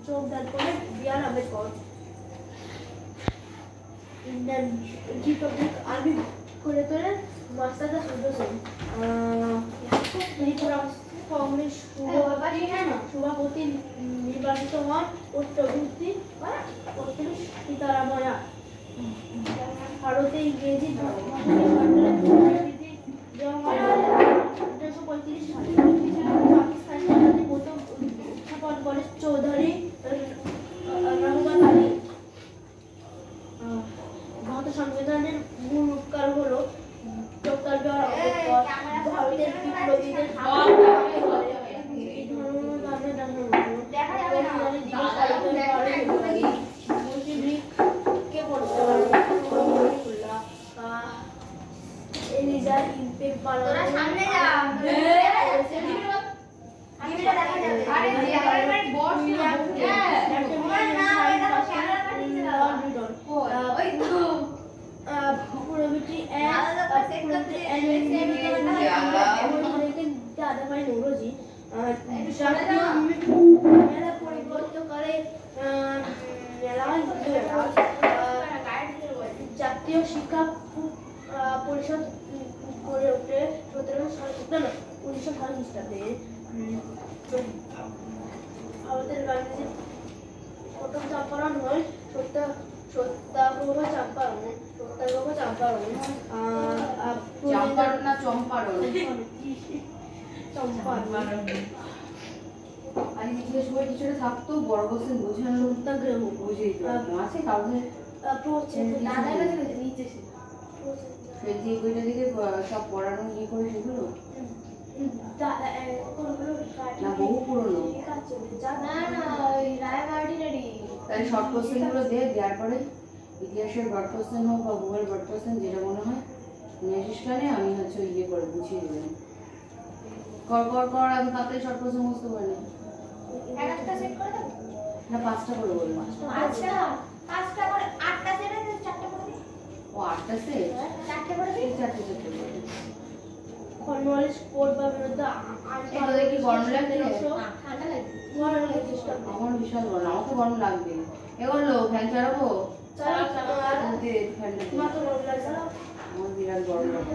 যোগদান করেন B.R.. Ambedkar. Indian Republic army করে তোলেন মাস্টারদা সূর্য সেন। ত্রিপুরা কংগ্রেস সভাপতি নির্বাচিত হন উত্তরবর্তী সীতারাময়া। ভারতে ইংরেজি চৌধুরী রহমান আলী। ভারতের সংবিধানের মূল রূপকার হলো ডক্টর বি.আর. আম্বেদকর। ভারতের বিপ্লবীদের জাতীয় শিক্ষা পরিষদ গড়ে ওঠে 1900 খ্রিস্টাব্দে। ভারতের গান্ধীজির প্রথম চম্পারণ হয় সত্যাগ্রহ চম্পারণ। আর জিজ্ঞেস করে কিছুটা থাকতো বড় কোশ্চেন বোঝানো সত্যাগ্রহ বুঝেই আছে কাউকে যে বইটা দিকে সব পড়ানো ইয়ে করে সেগুলো না বহু পুরনো। তাহলে শর্ট কোশ্চেন গুলো দেওয়ার পরে ইতিহাসের শর্ট কোশ্চেন হোক বা ভূগোল শর্ট কোশ্চেন যেটা মনে হয় নিয়ে আসিস কানে আমি হচ্ছে ইয়ে করে বুঝিয়ে দেবেন। কর আমি তাতে শর্ট কোশ্চেন বুঝতে পারি না 5টা করে বলবো। আচ্ছা 5টা করে 8টা সেট আছে 4টা করে দিই। ও 8টা সেট 4টা করে দিই। 4টে করে দিই। কর্নওয়ালিস কোড বা বিরুদ্ধে এটা দেখি গরম লাগছে না ঠান্ডা লাগবে গরম লাগে চেষ্টা আমার বিশাল গরম আমাকে গরম লাগবে এগুলো ফ্যান চালাবো দে ফ্যানটা মাত্র গরম লাগছে আমার বিরাট গরম লাগে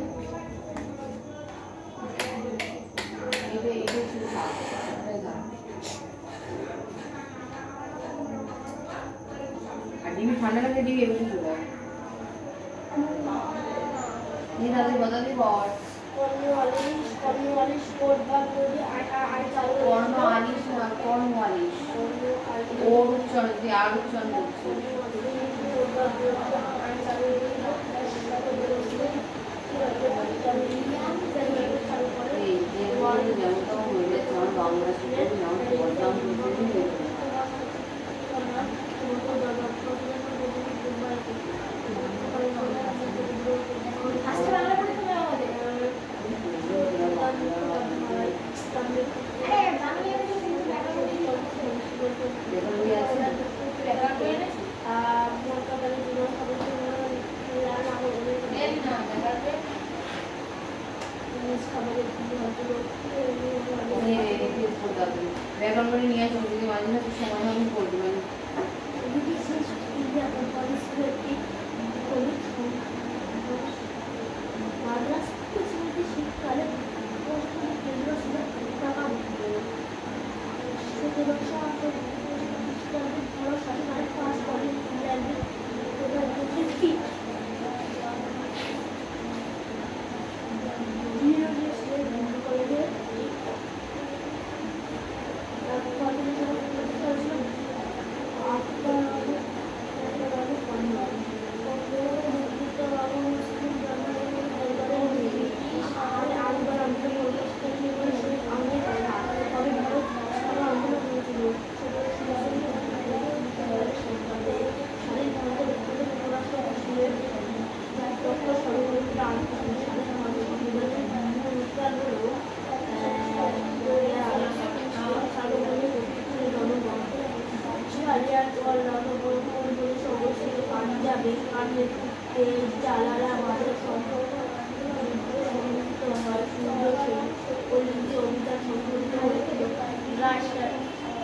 এটা শুধু আর ডিমি ঠান্ডা লাগলে ডিমি এগুলো শুধু এই দাদি বদলি বল কর্নওয়ালিস কোড বা বিরুদ্ধে কর্নওয়ালিস ওর উচ্চারণ দিয়ে আর উচ্চারণ করছে এই যে যেমনটা হয়ে যাচ্ছে আমার বাংলা শিখে যেমন বদনাম করতে ব্যাকরণ নিয়ে আসবো যদি মাঝে মাঝে সময় আমি পড়বো মানে শীতকালে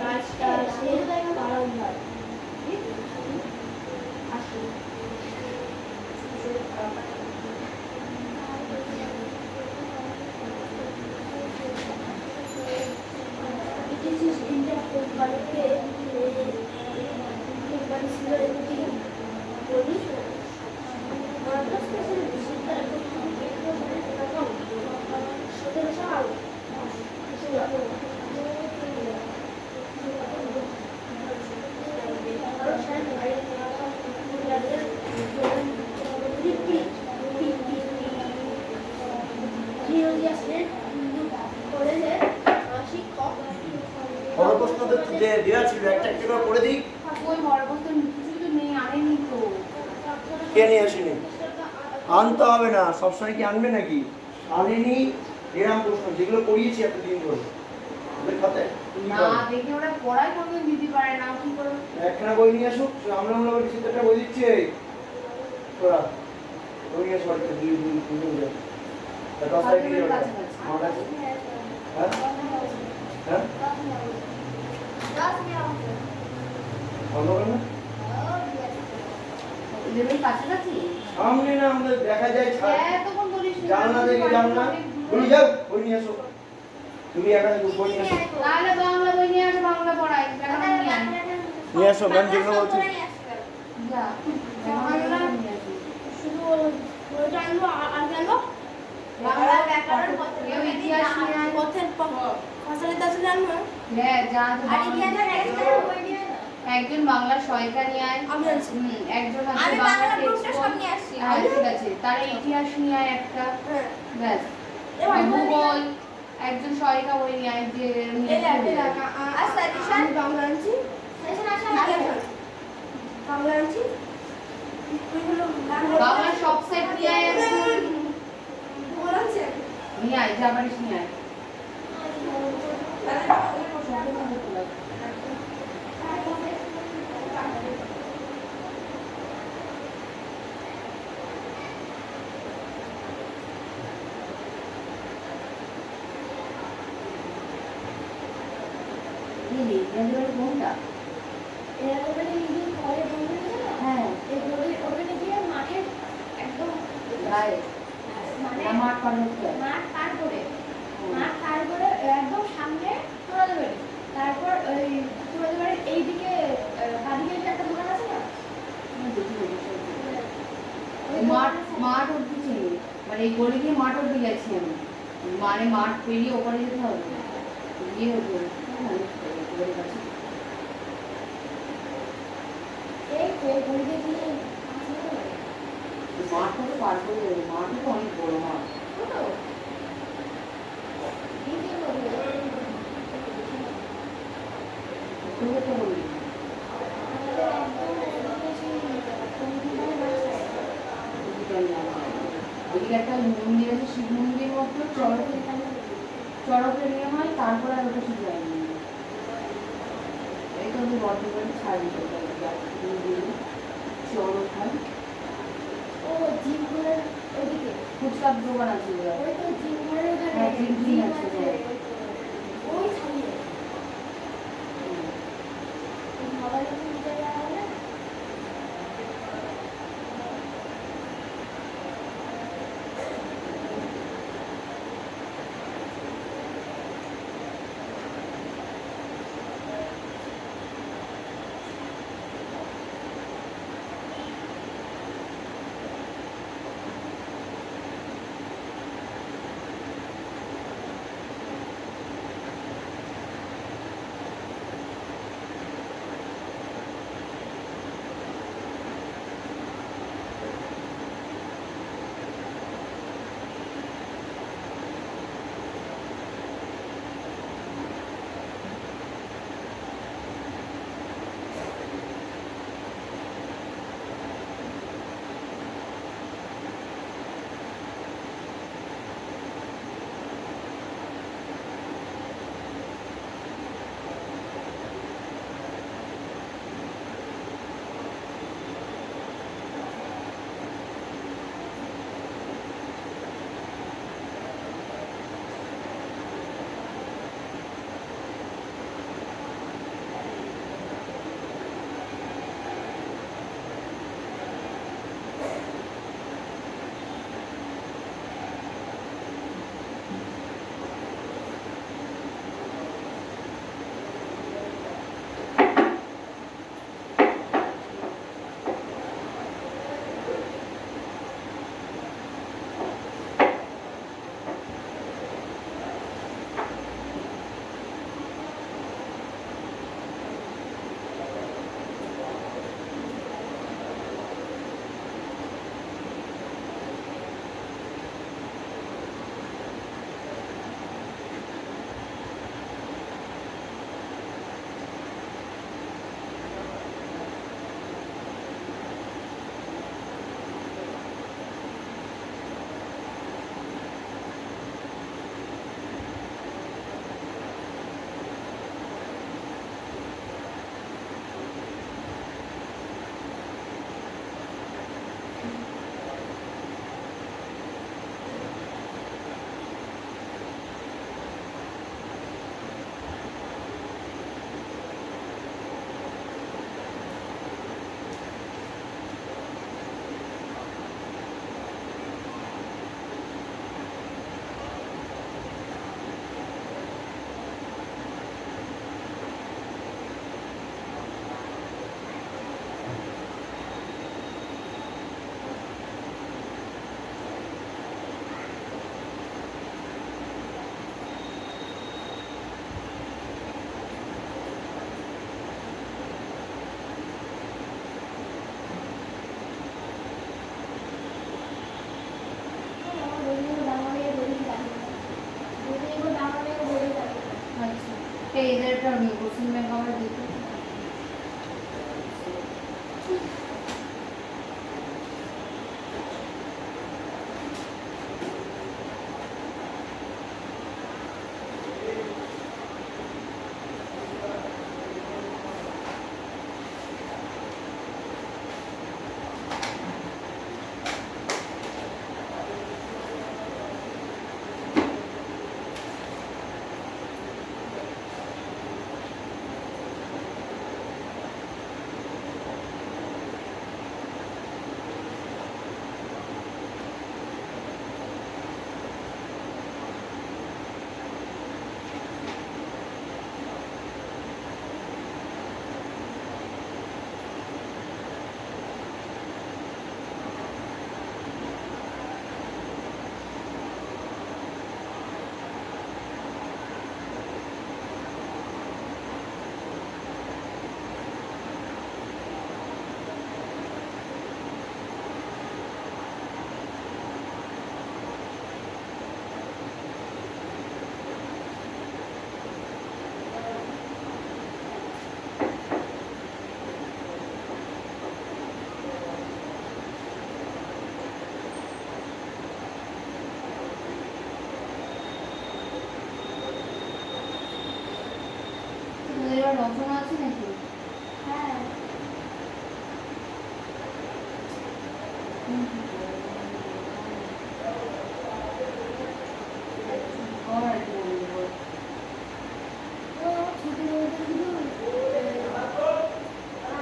রাজটা বাড়িতে বাড়ি ছিল এমনি বলি প্রশ্নদের যে দেওয়া ছিল একটা একটা করে পড়ে দিই। ওই মরবস্ত কিছু তো নেই, আনেনি তো। কে নিয়ে আসেনি? আনতে হবে না, সবসময় কি আনবে নাকি? আনেনি এরকম প্রশ্ন যেগুলো পড়িয়েছি এতদিন ধরে ওদের খাতায় না দেখে ওরা পড়াই কোনোদিন দিতে পারে না, কি করে? একখানা বই নিয়ে আসুক, আমরা একটা বই দিচ্ছে তোরা বই নিয়ে আসো বাড়িতে দুই দুই তিনজন যাবে দশ তারিখ নিয়ে যাবে আমার কাছে। হ্যাঁ হ্যাঁ বন্ধ করে না ইলেভেন কাছাকাছি সামনে না আমাদের দেখা যায় তখন বলিস জানলা দেখে জানলা বলি যাও বই নিয়ে আসো তুমি একা বই নিয়ে আসো তাহলে বাংলা বই নিয়ে আসো, বাংলা পড়াই নিয়ে আসো ম্যাম যেগুলো বলছি যা বাংলা নিয়ে আসো। শুধু ওইটা আনবো আর জানবো বাংলা ব্যাকরণ কেউ ইতিহাস নিয়ে আয়। পথের ফসলের চাষ জানবো হ্যাঁ যা তো আর বাংলা ইতিহাসের নিয়ে একটা আসো। বই নিয়ে না একজন বাংলা সহায়িকা নিয়ে আয়, আমি আনছি। একজন আছে আমি বাংলা বাংলা টেক্সট গ্রুপটা সব নিয়ে আসছি। হ্যাঁ ঠিক আছে, তার ইতিহাস নিয়ে আয় একটা, হ্যাঁ ব্যাস। এবার ভূগোল একজন সহায়িকা বই নিয়ে আয় যে নিয়ে আসবে। আর সাজেশন আমি বাংলা আনছি সাজেশন আসা বাংলা আনছি তুই হলো বাংলা সব সেট নিয়ে আয় একজন। ভূগোল আনছে নিয়ে আয়, যা পারিস নিয়ে আয়। কোনটা? হ্যাঁ রাইট, মাঠ পার হচ্ছে। একদম সামনে তোমাদের বাড়ি, তারপর ওই তোমাদের বাড়ির এইদিকে বাদিকে যে একটা দোকান আছে না, মাঠ মাঠ অব্দি চিনি, মানে এই গলি দিয়ে মাঠ অব্দি গেছি আমি, মানে মাঠ পেরিয়ে ওপারে যেতে হবে গিয়ে হতো এই গলিতে গিয়ে মাঠটা তো পার করে যাবে, মাঠও তো অনেক বড় মাঠ। ওদিকে একটা মন্দির আছে, শিব মন্দির মতো চড়কের নিয়ম হয়, তারপরে আর ওটা শিব যায়নি। এই তো আমি বর্ধমানে ছাড়ি চড়ক হয়, ও জিমগুলোর ওদিকে, ফুচকার দোকান আছে ওই তো জিমগুলোর ওখানে, হ্যাঁ, জিম জিম আছে, আছে ওই সামনে। সবাই যখন নিচে যাওয়া হবে যন্ত্রণা আছে নাকি? হ্যাঁ ও ছুটি বলতে শুধু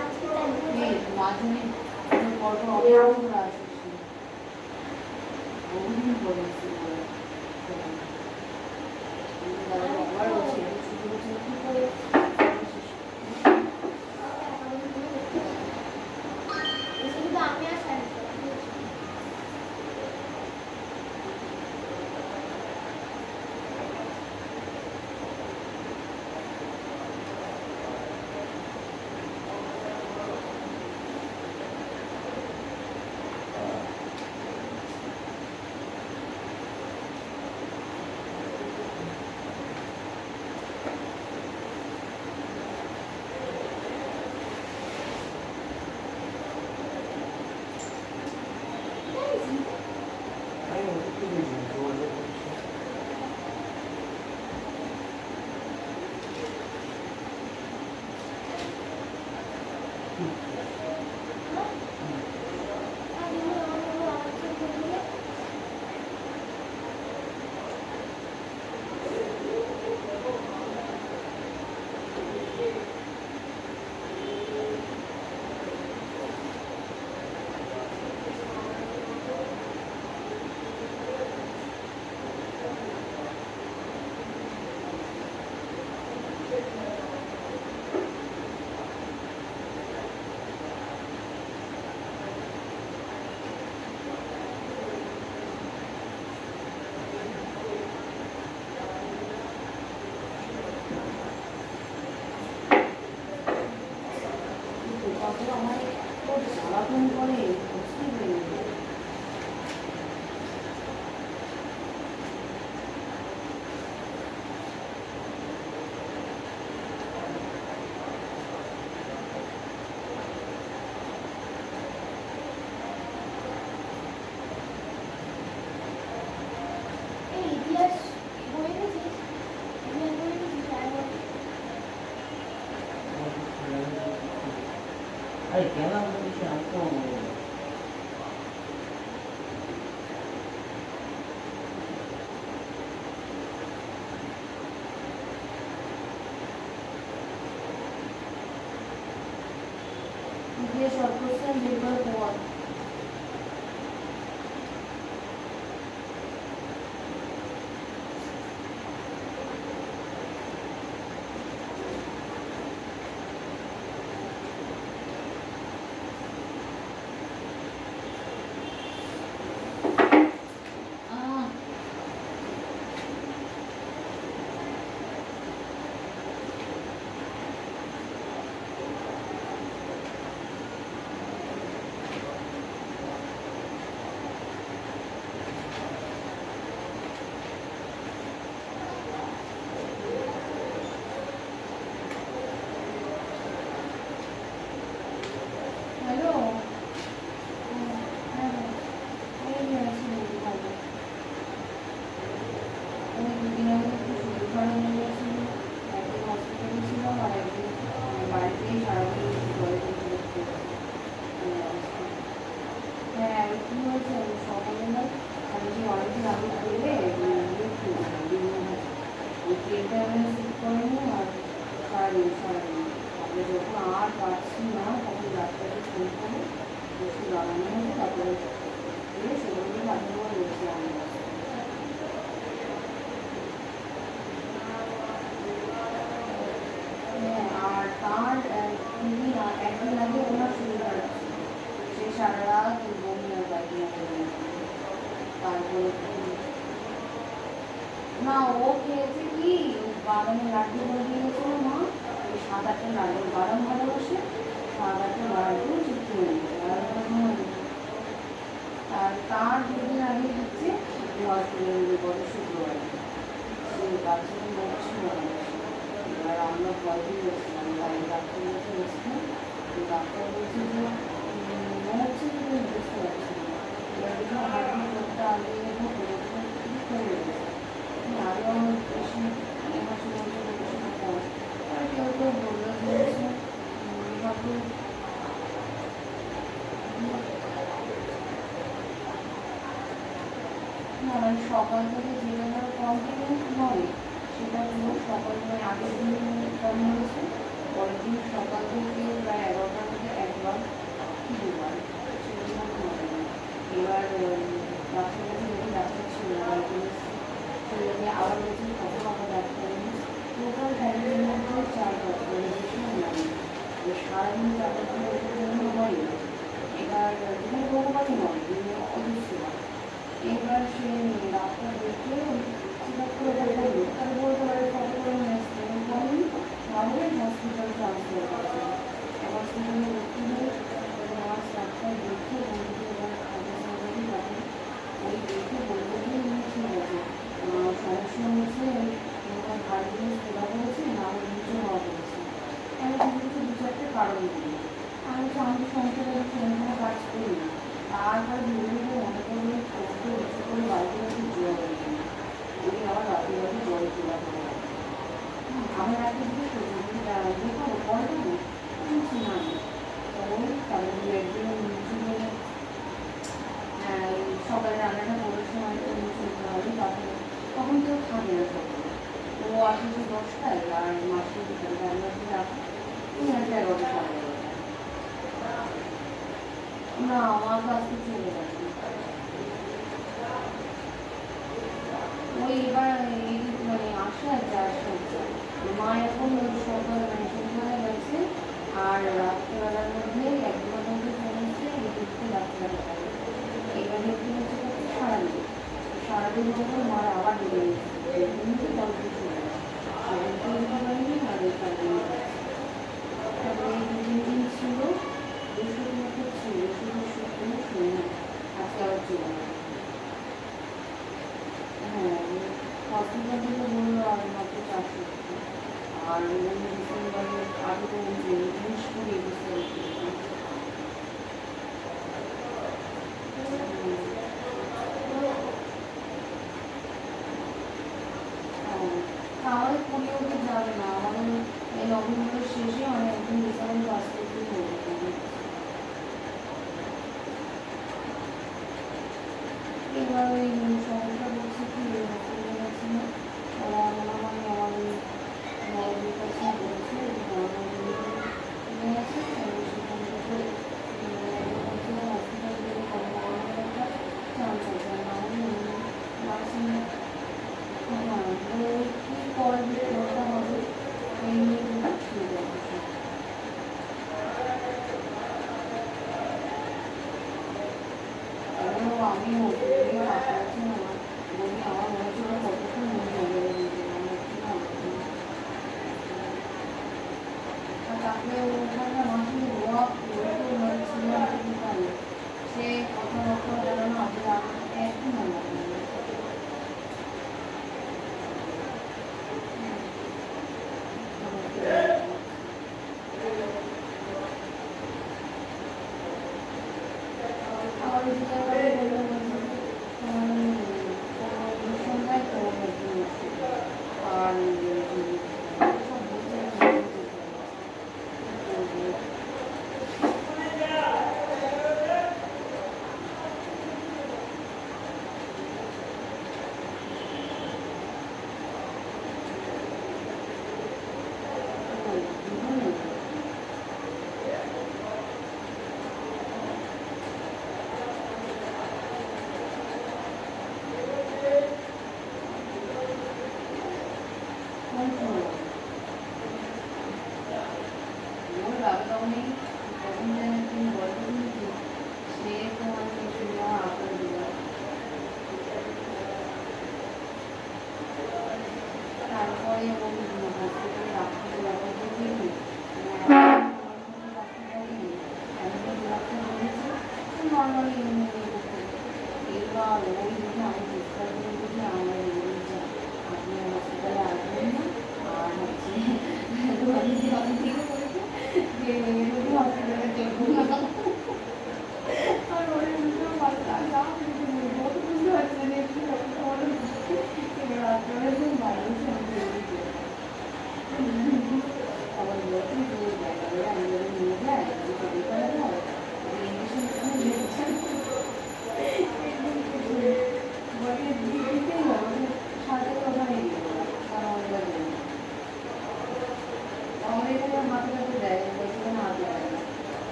আজকে তাই মাঝখানে পরপর অপারেশন করে আসিস বহুদিন পরে এসেছি একবার বলছি ছুটি বলছে কি করে শুধু আমি আর স্যার আমি ওষুধ দিয়েছি যোগাযোগ করছি আমার জ্বালাতন করে বুঝতে পেরে এই ইতিহাস বই এনেছিস ইতিহাস বই এনেছিস আরে কেন বলছি আমি তো ইতিহাস শর্ট কোশ্চেন দেখবার পর হ্যালো হ্যাঁ এই যে আছি ভালো আমি দুদিন আগে একটু শরীর খারাপ হয়ে গেছিল একদিন হসপিটালে ছিলাম আর একদিন বাড়িতেই সারাদিন জলে দেখতে হ্যাঁ কি হয়েছে আমি সকালে না আমি যে অনেকদিন আগে খেলে ওই ট্রেনটা আমি শুট করেনি আর সারাদিন তারপরে যখন আর পারছি না তখন ডাক্তারকে ফোন করে ওষুধ লাগানো হয়েছে তারপরে দিয়ে সেগুলো কাজে রয়েছে আমার হ্যাঁ আর তার একদিন আগে ওনার শরীর খারাপ ছিল সে সারা রাত বমি আর পায়খানা করে তারপরে না ও খেয়েছে কি বাদামের লাড্ডু করে দিয়েছিল মা ওই 7-8টা লাড্ডু বাদাম ভালোবাসে 7-8টা লাড্ডু চিপকে আর তার দুদিন আগে হচ্ছে হসপিটালে গত শুক্রবারে সে বাচ্চাকে বলছিল এবার আমরা ভয় দিয়ে গেছিলাম তাই ডাক্তার কাছে গেছিলাম ডাক্তার বলছে যে মনে হচ্ছে যে তুমি বুঝতে পারছি না এবার দেখো হার্টের চোখটা আগে দেখো ঠিক হয়ে গেছে আরও বেশি আমার বলছে আর কেউ কেউ বললো না মানে সকাল থেকে যেটা কন্টিনিউ হয় সেটা হলো সকাল মানে আগের দিন কম হয়েছে, পরের দিন সকাল থেকে প্রায় 11টার মধ্যে একবার কি দুবার সেরকম হবে না। এবার ডাক্তার কাছে যদি ডাক্তার ছিল আবার বলছি তখন আবার ডাক্তার টোটাল টাইমের মধ্যে 4 বছর বেশি লাগে, সারাদিন 4 বছরের জন্য হয় না। এবার যেটা ভগবানই নয় অদৃশ্য। এবার সে ডাক্তার দেখে চেকআপ করে বললো, তাহলে বলতে পারে কত করে নেক্সট করেনি, তাহলে হসপিটাল ট্রান্সফার করছে। হসপিটালে ভর্তি হয়ে নার্স ডাক্তার দেখে বন্ধুকে এবার খাদ্য সার্জারি করে, ওই দেখে বলতে যে ঠিক আছে সমস্যা হয়েছে তোমার হাড় জিনিস খোলা হয়েছে না হলে নিচে হওয়া হয়েছে। আমি কিছু 2-4টে কারণ দিই, আমি তো সংসারে কোনো কাজ করি না, তারপরে ধীরে ধীরে মনে করলে ছোটো উঁচু করে বাড়িতে বাড়িতে জোয়া হয়ে গেল, ওই আবার রাতে রাতে জল তোলা হয়ে গেল। আমার রাতে জিজ্ঞেস করছি দেখাবো পরে দেবো বলছি না, ওই তারপরে একদিন নিচু হয়ে সকালে রান্নাটা করার সময় তো নিচু হতে হবে, তখন কেউ থাকে না সকালে, ও আসে 10টায় আর মাসে বিকালে রান্না করে রাখে 11টা 11:30। না আমার কাছে চলে গেছে ওই এবার মানে আসে আর যাওয়ার সবজি মা এখন সকাল মানে সন্ধ্যাবেলা গেছে আর রাত্রেবেলার মধ্যে 1-2টার মধ্যে পৌঁছে দেখতে রাত্রেবেলা পাবে। এবার দেখতে হচ্ছে সারাদিন যখন মার আবার লেগে গেছে গল্প চলে গেছে পারিনি আর ওই কারণে তারপরে এই 2-3 দিন ছিল, ওষুধ মতো ছিল, ওষুধ কোনো শুনে না, আজকে আবার চলে গেল। হ্যাঁ হসপিটাল থেকে বললো আর মাত্র 400 টাকা, আর ডিসেম্বরের আগে তো 20-21 আমাদের 20 অবধি যাবে না, আমাদের এই নভেম্বরের শেষে মানে একদম ডিসেম্বর 5 তারিখে হয়ে যাবে। এবার ওই সমস্যা বলছে কি হসপিটালে গেছে না, ওরা মানে আমার ওই নবীর কাছে বলছে নিয়ে গেছে, সেখান থেকে হসপিটাল থেকে কম একটা চান্স আছে, নাহলে নার্সিং কি করবে ওটা হবে এই নিয়ে ঠিক আছে। আমি কাছাকাছি না বলি আমার মনে হচ্ছে কতক্ষণ মনে হবে তাকে ওখানে মাসে রোয়া ছিল সে কথাবার্তা বলে না যে আমাকে একদম ভালো লাগে।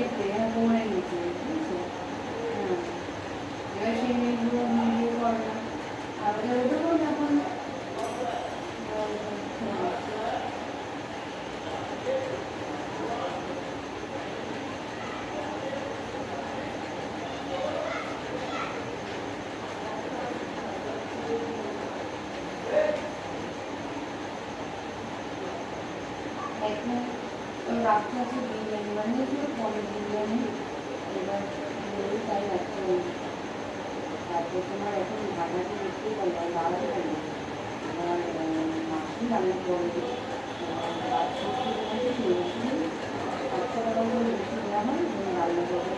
ইয়েতে কোমরের নিচে বুঝেছো? হ্যাঁ এবার সেই মেয়েগুলো ইয়ে করে না আর ওদের ওদেরও যখন এখন ওই রাখতে আছে বিরিয়ানি বানিয়েছিল পরে বিরিয়ানি এবার বলি তাই রাখতে হবে তারপর তোমার এখন ভাড়াটা দেখতেই পারবে আর বাড়াতে পারবে আমার মাসি রান্না করবে রাত বেশি 500 টাকা করে বেশি দেওয়া হয় তুমি রান্না করবে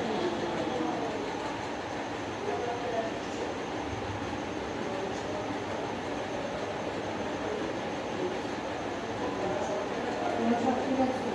সব ঠিক আছে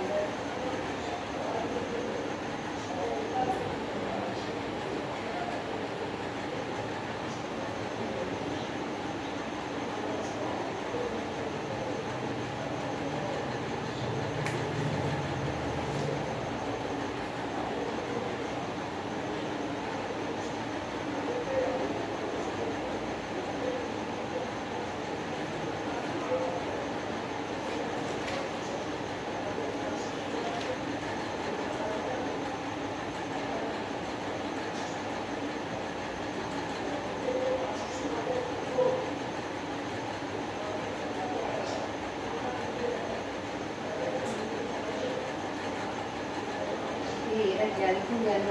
এটা গেল তো গেল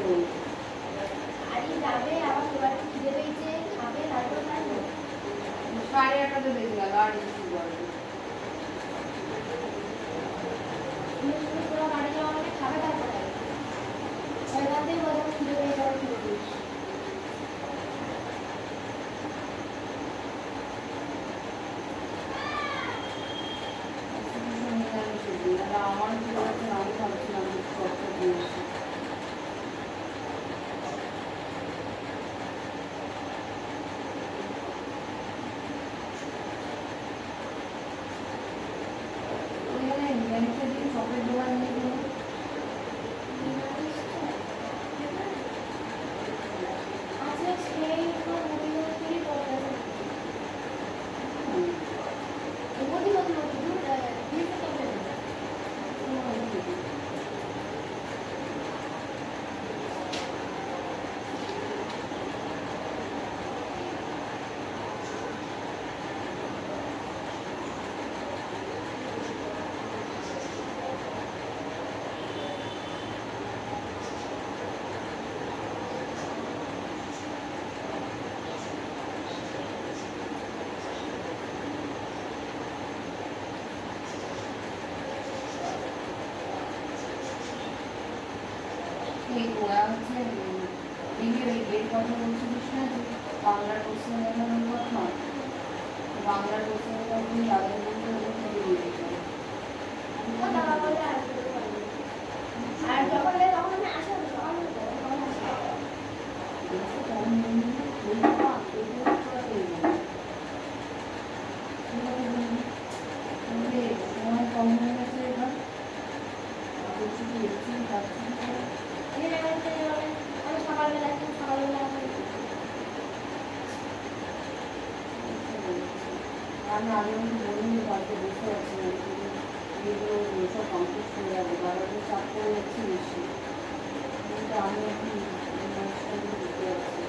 আরে যাবে আবার সবার খিদে পেয়েছে খাবে তারপর খাবে 8:30 বেজে গেল আর কিছু বলবে তোরা বাড়ি যাওয়া মানে খাবে তারপর এখান থেকে বলবো খিদে পেয়ে যাওয়ার খিদে পেয়েছে আমার কি হচ্ছে আমি ভাবছিলাম কষ্ট দিয়েছি চকলেট দোকান নিয়ে গেল আচ্ছা সেই তো মহিলা থেকে পড়া ওদি হতো দূর দিয়ে করবে এই ওরা হচ্ছে এর কথা বলছিলিস না যে বাংলার কোশ্চেন দেখানোর কথা বাংলার কোশ্চেন যখন তাদের মধ্যে দাদা বলে আর যখন তখন আমি আসা সময় কম হয়ে গেছে এবার আমি সকালবেলা আমি আগে বলিনি বাড়িতে বসে আছি এগুলো সব কমপ্লিট হয়ে যাবে বাড়িতে চাপ করে যাচ্ছি বেশি কিন্তু আমি এখন দিতে যাচ্ছি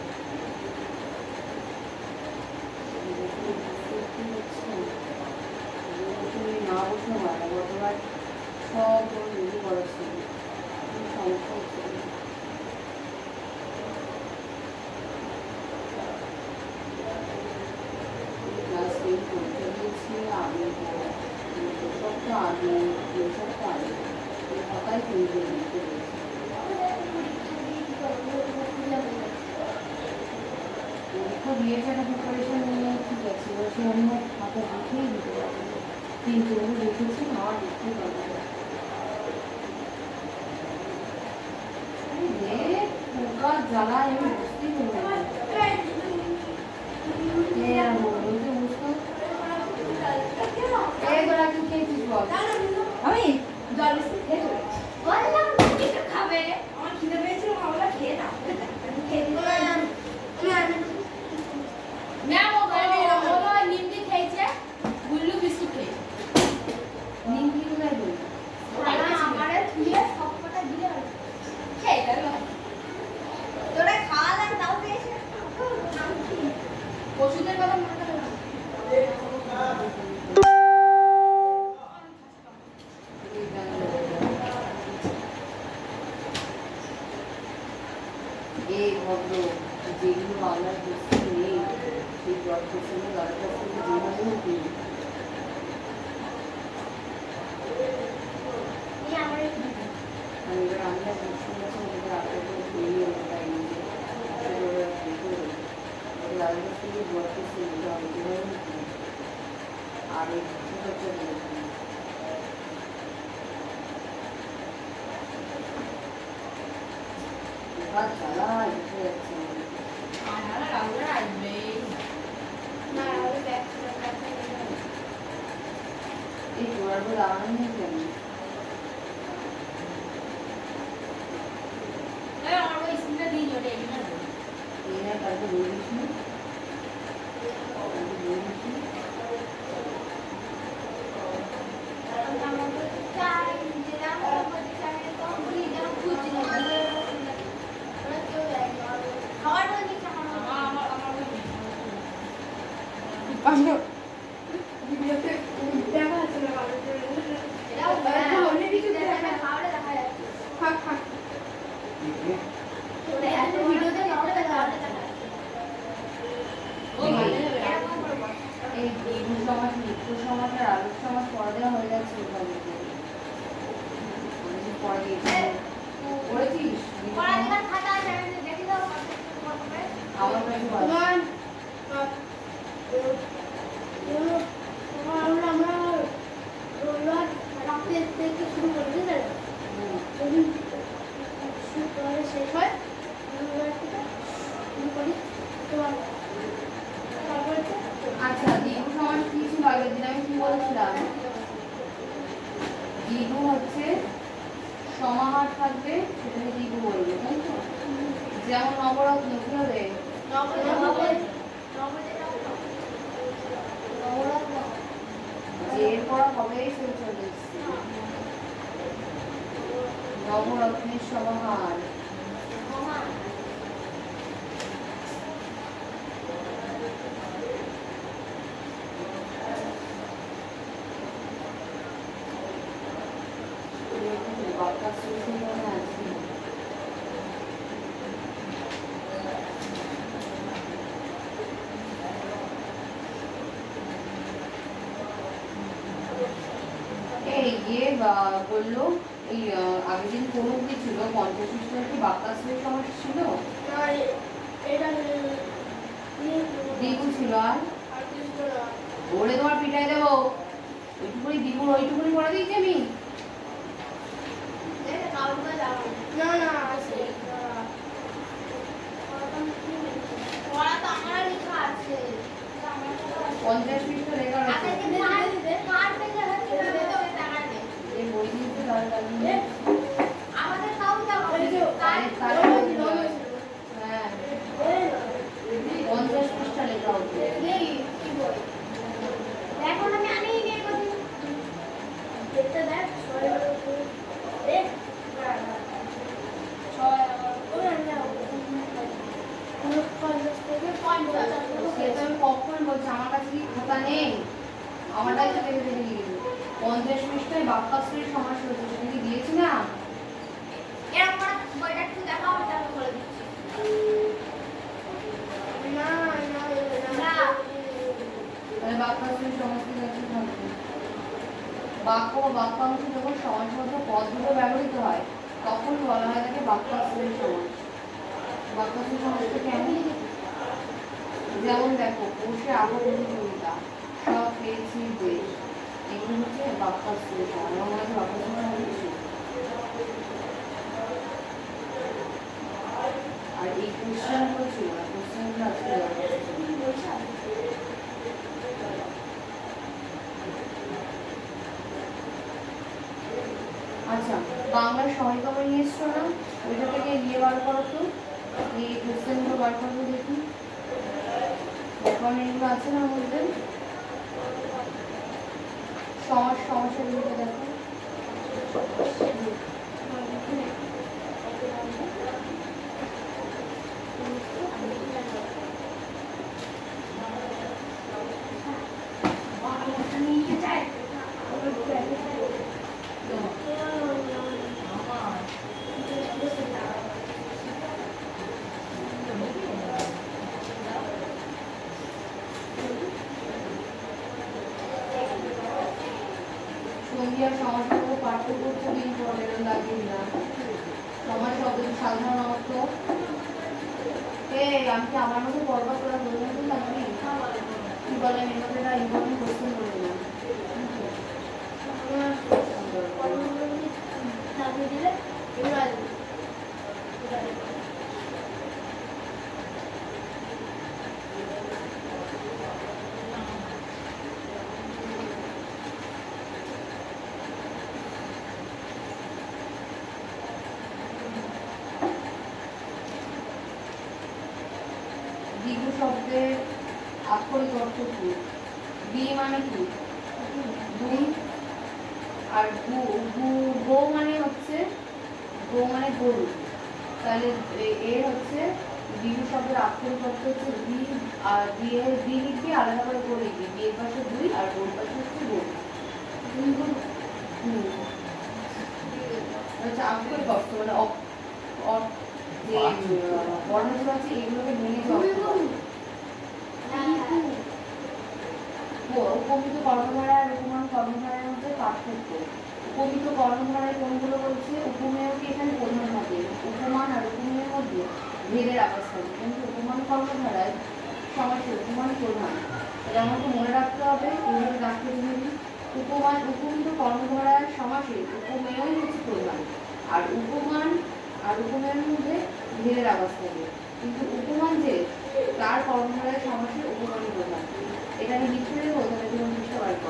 না বসে হয় না গতবার সব রেডি করা ছিল সমস্যা হচ্ছে ক্লাস 8 পরীক্ষা দিয়েছি আগে সপ্তাহ আগে 2 সপ্তাহ আগে কথাই কিনতে দিতে পরীক্ষা দিয়েছে একটা প্রিপারেশন নিয়ে ঠিক আছে এবার সে অন্য হাতে লিখেই দিতে পারবে কিন্তু আমি দেখেছি আমার দেখতে পারবে পোকা জ্বালায় আমি বুঝতেই পারবো আমি জল বিস্কুট খেয়ে চলেছি বললাম কিছু খাবে আমার খিদে হাত চালাই উঠে যাচ্ছে না আমি ব্যাক এই জোয়ার করে দাঁড়ানো নেই কেন আমার ওই স্ক্রিনটা দিয়ে জোরে এই না কালকে বলিস না এই বিহু সমাজ নৃত্য সমাজ আর আলোক সমাজ পড়া দেওয়া হয়ে যাচ্ছে পড়া দিয়েছি পড়েছিস আমার কাছে ভালো আমরা রোববার রাতে থেকে শুরু করি না ওদিন শুক্রবার শেষ হয় রবিবার থেকে শুরু করি তোমার তারপরে আচ্ছা বিহু সমাজ কি ছিল আগের দিন আমি কি বলেছিলাম বিহু হচ্ছে সমাহার থাকবে সেটাকে বিহু বলবে তাই তো যেমন নবরত্ন কি হবে এরপর হবে সে চলে এসছে নবরত্নের সমাহার বললো এই আগের দিন কোন অব্দি ছিল 50 পৃষ্ঠার কি বাক্যাশ্রয় সমাস ছিল এটা দ্বিগু ছিল আর ওরে তোমার পিটাই দেবো ওইটুকুনি দ্বিগুর ওইটুকুনি করে দিয়েছি আমি না না আছে পড়া তো আমার লেখা আছে 50 পৃষ্ঠা লেখা আছে এই বই নিতে তাহলে আমাদের তাও দাও হ্যাঁ 50 পৃষ্ঠা লেখা হচ্ছে এই কি বই এখন আমি আনিই নি কদিন দেখতে দেখ দেখ আমি কখন বলছি আমার কাছে কি খাতা নেই আমার কাছে দেখে দেখে দিয়ে দেবো 50 পৃষ্ঠায় বাক্যাশ্রয় সমাস রয়েছে সেটা কি দিয়েছি না এরকম করে বইটা একটু দেখাও তাহলে বলে দিচ্ছি না না তাহলে বাক্যাশ্রয় সমাস কি আছে থাকবে বাক্য বা বাক্যাংশ যখন সমাসবদ্ধ পদগুলো ব্যবহৃত হয় তখন বলা হয় তাকে বাক্যাশ্রয় সমাস বাক্যাশ্রয় সমাসটা কেমন যেমন দেখো কোষে আবদ্ধতা সব পেয়েছি বেশ এগুলো হচ্ছে বাক্যাশ্রয় সমাস আমার কাছে বাক্যাশ্রয় সমাস বেশি আর এই কোশ্চেনগুলো ছিল না কোশ্চেনগুলো আজকে আচ্ছা বাংলা সহায়িকা বই নিয়ে এসছো না ওইটা থেকে ইয়ে বার করো তো এই কোশ্চেনগুলো বার করবো দেখি এখন এগুলো আছে না মধ্যে সমস্যাগুলো দেখো সন্ধিয়ার সমাজগত পাঠ্যপুস্তক দিন পড়ে লাগিয়ে দিলাম সমাজ শব্দটি সাধারণ অর্থ আমি কি আমার মতো পড়বা তোরা বলবেন তো লাগবি কি বলে আমি মধ্যে একটা ইম্পর্টেন্ট কোশ্চেন করে দিলাম আক্ষরিক অর্থ কি? বি মানে কি? দুই। আর গো মানে হচ্ছে গরু। তাহলে এ হচ্ছে বিহু শব্দের আক্ষরিক অর্থ হচ্ছে বি, আর বি লিখবি আলাদা করে গো লিখবি। বি এর পাশে দুই আর গোর পাশে হচ্ছে গরু। আচ্ছা, আক্ষরিক অর্থ মানে যে বর্ণগুলো আছে এগুলোকে ভেঙে উপমিত কর্মধারা আর উপমান কর্মধারার মধ্যে পার্থক্য। উপমিত কর্মধারায় কোনগুলো বলছে? উপমেয়কে এখানে প্রধান থাকে। উপমান আর উপমেয়ের মধ্যে ভেদের আকাশ থাকে, কিন্তু উপমান কর্মধারায় সমাসের উপমান প্রধান। এটা আমাকে মনে রাখতে হবে, এইভাবে রাখতে হবে। উপমিত কর্মধারায় সমাসের উপমেয়ই হচ্ছে প্রধান, আর উপমান আর উপমেয়ের মধ্যে ভেদের আকাশ থাকে, কিন্তু উপমান যে তার কর্মধারায় সমাসের উপমানই প্রধান। এটা আমি লিখে দেবো, তাহলে তুমি বুঝতে পারবো।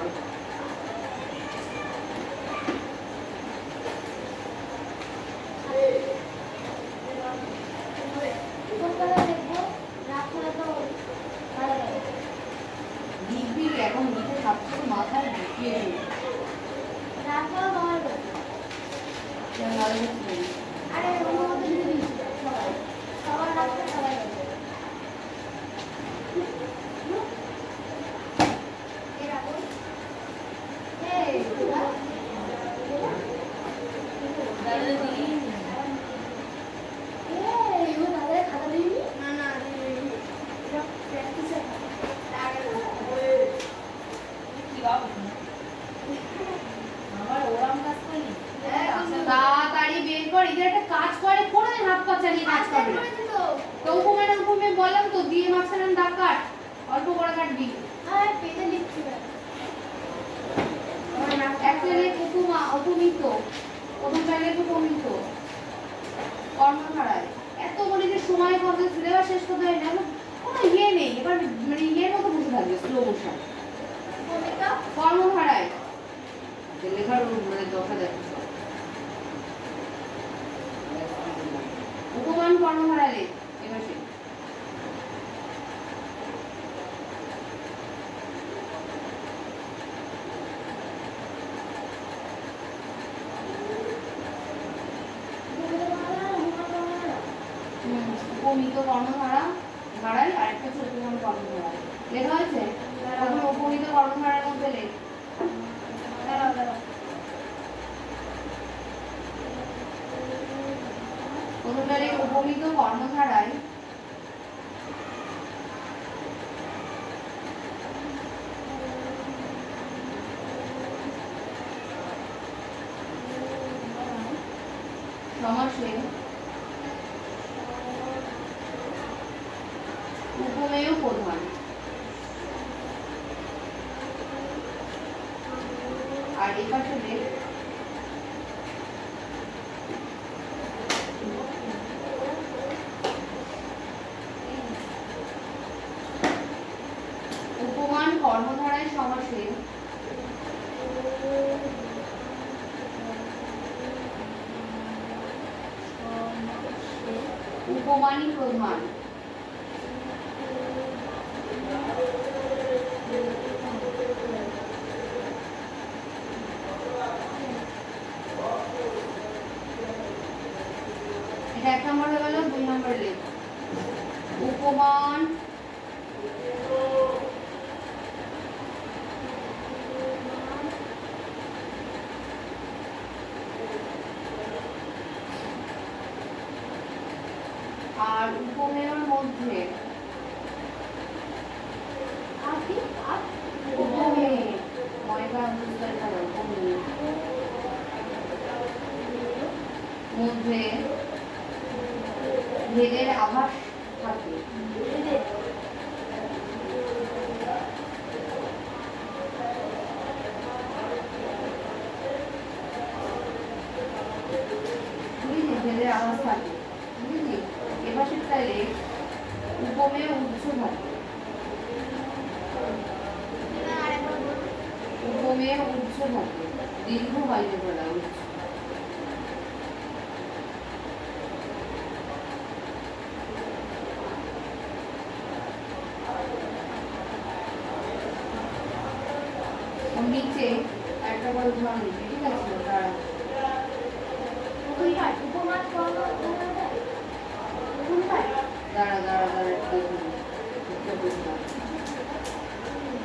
লিখবি এখন, লিখে সবচেয়ে মাথায় ঢুকিয়ে দিবি। আরে ওর মধ্যে দিয়ে দিয়েছি সবার রাস্তা সবাই তাড়াতাড়ি বের কর, এদের একটা কাজ করে কোনোদিন হাত পা চালিয়ে কাজ করবে না। তো উপমে বললাম তো, দিয়ে মাঝখানে দাগ কাট, অল্প করে কাটবি। পেতে লিখছি একটা লেখ উপমিত, প্রথমটা লেখ উপমিত কর্মধারায়। এত বলি যে সময় কবে সিলেবাস শেষ করতে হয় না, কোনো ইয়ে নেই। এবার মানে ইয়ের মতো বসে থাকবে, স্লো মোশন কর্মধারায় লেখার মানে দরকার যাচ্ছে। উপমান কর্মধারায় লেখ। এবার সে উপমিত কর্মধারায় আরেকটা হচ্ছে উপমান কর্মধারায়। লেখা হয়েছে? তখন উপমিত কর্মধারার মধ্যে লেখ। প্রথমটা লেখ উপমিত কর্মধারায় সমাসে উপমেয় প্রধান। আর এই পাশে লেখ উপমান কর্মধারায় সমাসে উপমানই প্রধান। এটা 1 নম্বর হয়ে গেল। 2 নম্বর লেখ উপমান আর উপমেয়ের মধ্যে মধ্যে ভেদের আভাস থাকে। ভেদের আভাস থাকে, বুঝলি? এবার সেটালে উপমেয় উৎস থাকে। উপমেয় উৎস থাকে, দীর্ঘ বাইরে বলা উৎস। উদাহরণ দিচ্ছি, ঠিক আছে? দাঁড়া। উপমাস দাঁড়া দাঁড়া দাঁড়া একটু দেখি। একটু বুঝলাম।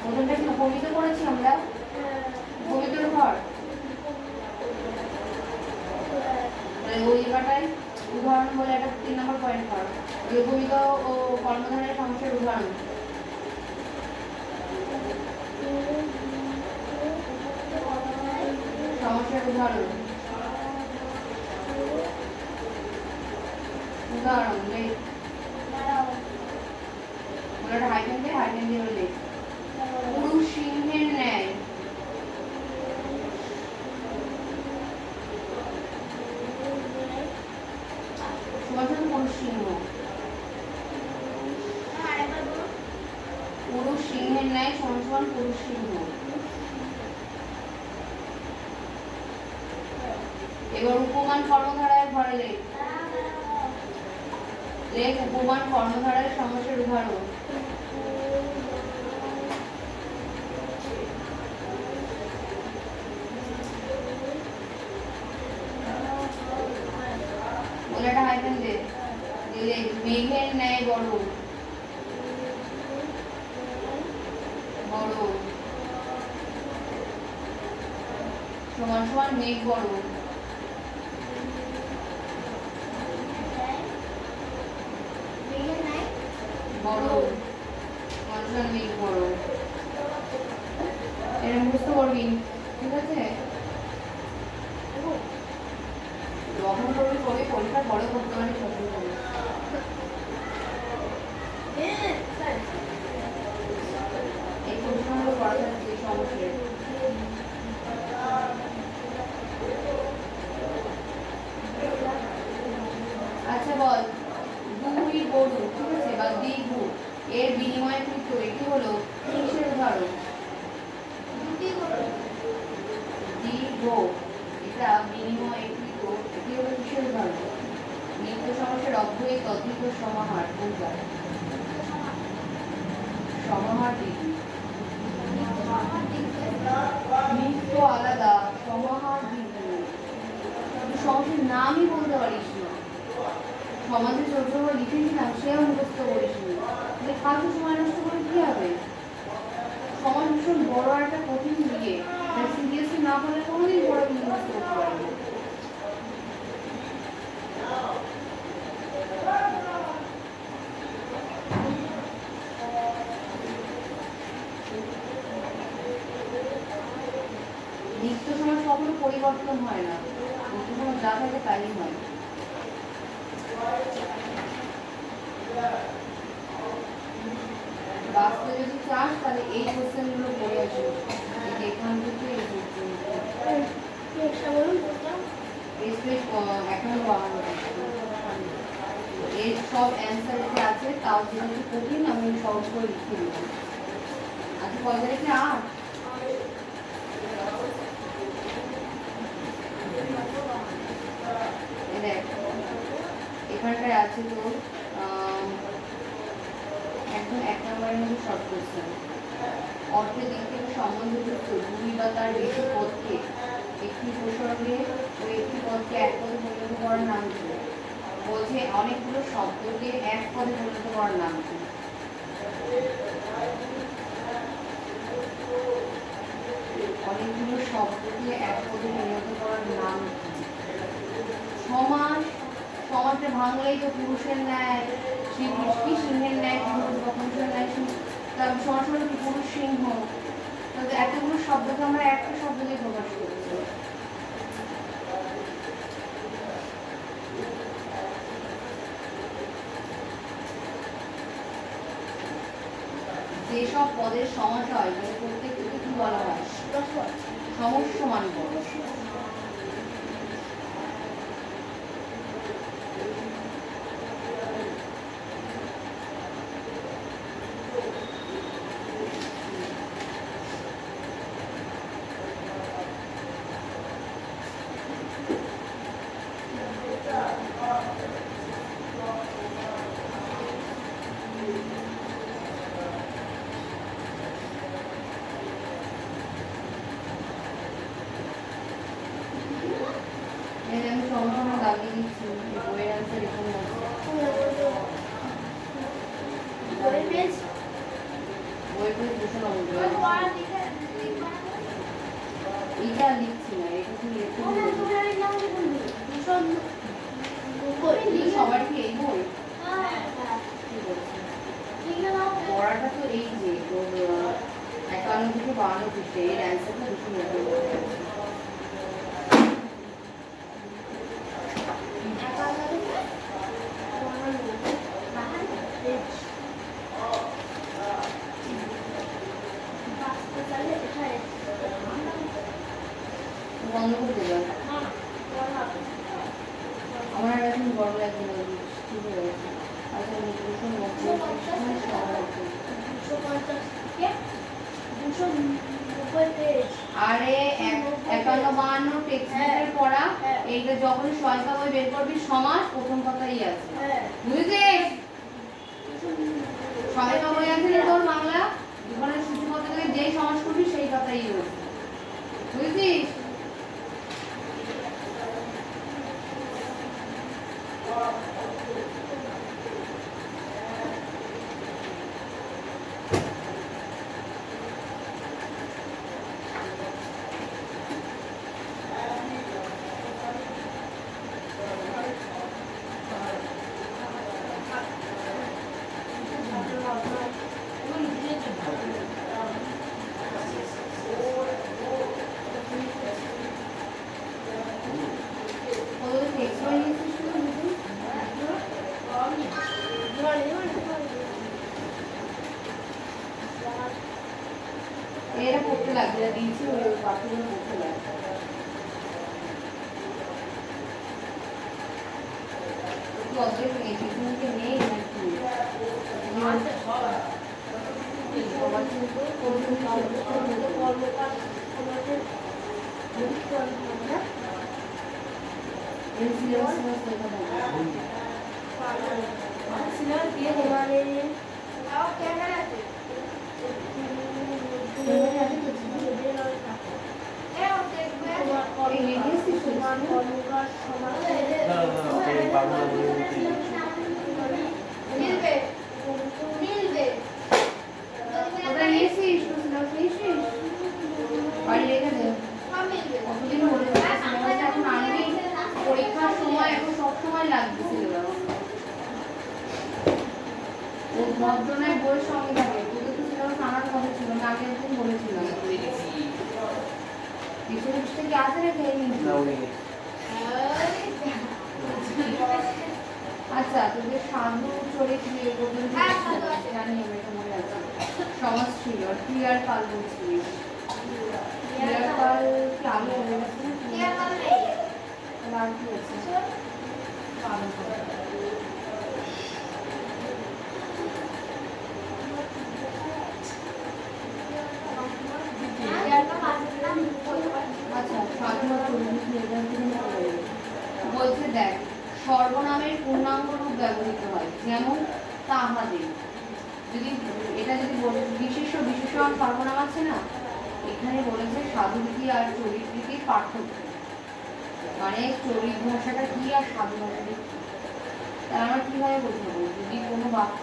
প্রথমটা কি উপমিত করেছি আমরা? উপমিতর ঘর। ওই জায়গাটায় উদাহরণ বলে একটা 3 নম্বর পয়েন্ট ঘর। উপমিত ও কর্মধারয়ের সমস্যার উদাহরণ। সমস্যার উদাহরণ। উদাহরণ লেখ। বলে একটা হাইফেন দিয়ে লেখ। পুরুষ সিংহের ন্যায় সমাধান পুরুষ সিংহ। পুরুষ সিংহের ন্যায় সমান পুরুষ সিংহ। এবার উপমান কর্মধারায় ঘরে লেখ। লেখ উপমান কর্মধারায় সমস্যার উদাহরণ। বলে একটা হাইফেন দে। দিলে মেঘের ন্যায় বড়। বড় সমান মেঘ বড়। বড় সমান মেঘ বড়। এরকম বুঝতে পারবি, ঠিক আছে? যখন করবি কবি পরীক্ষা বড় করতে পারি সত্যি করে। এই প্রশ্নগুলো করা যাচ্ছে সমস্যা। আচ্ছা বল, দুই গরু, ঠিক আছে, বা দ্বিগু এর বিনিময়কৃত এটি হলো কিসের উদাহরণ? দ্বিগু এটা বিনিময়কৃত এটি হলো কিসের উদাহরণ? নিত্য সমস্যার অব্যয়িক অদ্বিত সমাহার কোনটা? সমাহার দ্বিগু। নিত্য আলাদা, সমাহার দ্বিগু। সমস্যার নামই বলতে পারিস না। সমাজে ছোট করে লিখেছিলাম, সেও মুখস্থ করিস নি। ফালতু সময় নষ্ট করে কি হবে? সমাজ ভীষণ বড় একটা কঠিন দিয়ে সিরিয়াসলি না হলে কোনোদিন পড়া মুখস্থ করতে পারবে। নিত্য সমাজ কখনো পরিবর্তন হয় না, নিত্য সমাজ যা থাকে তাই হয়। বাস্তবে যদি চাস তাহলে এই কোশ্চেনগুলো পড়ে আসিস, এখান থেকে এই পর্যন্ত। এর সব অ্যান্সার যে আছে তাও যেহেতু কঠিন আমি সহজ করে লিখে দিলাম। আচ্ছা কয় তারিখে 8? দেখ এখানটায় আছে তো একদম 1 নম্বরের মধ্যে শর্ট কোশ্চেন। অর্থের দিক থেকে সম্বন্ধযুক্ত দুই বা তার বেশি পদকে একটি উপসর্গে ও একটি পদকে এক পদে পরিণত করার নাম কি? বলছে অনেকগুলো শব্দকে এক পদে পরিণত করার নাম কি? অনেকগুলো শব্দকে এক পদে পরিণত করার নাম কি? সমাস। সমাজটা ভাঙলেই তো পুরুষের ন্যায় শ্রী কি সিংহের ন্যায় পুরুষের ন্যায় তারপর সমাস হলো কি পুরুষ সিংহ। এতগুলো শব্দকে আমরা একটা শব্দ দিয়ে প্রকাশ করছি। যেসব পদের সমাস হয় প্রত্যেকটিকে কি বলা হয়? সমস্যমান পদ। বই পেজ বই পেজ 290। এটা লিখছি না, এটা তুই লিখতে সবার কি এই বই? পড়াটা তো এই যে তোর 51 থেকে 52 পৃষ্ঠা, এর অ্যান্সারটা 290। বন্ধ করে দেবেন। আমার এখন গরম লাগছে না, ঠিক হয়ে গেছে। আচ্ছা 290 পেজ। আরে 51 টেক্সট বুকের পড়া, এইটা যখন সহায়িকা বই বের করবি সমাস প্রথম কথাই আছে, বুঝেছিস? সহায়িকা বই আছে না তোর বাংলা, ওখানে সূচিপত্র থেকে যেই সমাস করবি সেই কথাই আছে, বুঝেছিস? এরা পড়তে লাগবে, দিয়েছি ওই পাঠগুলো পড়তে লাগবে। অর্ধেক টিউশনকে নেই নাকি? পরীক্ষার সময় এখন সব সময় লাগবে সিলেবাস। ও ভদ্রনায় বই সঙ্গে থাকে, তোদের তো সিলেবাস আনার কথা ছিল না, আগে একদিন বলেছিলাম। পিছনে পিছনে কি আছে না খেয়ে নিন। আচ্ছা তোদের সাধু চরিত্র জানি আমি এটা মনে আছে, সমাজ ছিল ক্রিয়ার কাল বলছিলিস, ক্রিয়ার কাল কি আগে হয়ে গেছে না? আর কি আছে? আচ্ছা স্বাধীনতা বলছে দেখ, সর্বনামের পূর্ণাঙ্গ রূপ ব্যবহৃত হয়, যেমন তাহাদের। যদি এটা যদি বিশেষ্য বিশেষণ সর্বনাম আছে না, এখানে বলেছে সাধুরীতি আর চরিত্রীতির পার্থক্য, মানে চরিত ভাষাটা কি আর সাধু ভাষাটা কি। তাহলে আমরা কিভাবে বোঝাবো? যদি কোনো বাক্য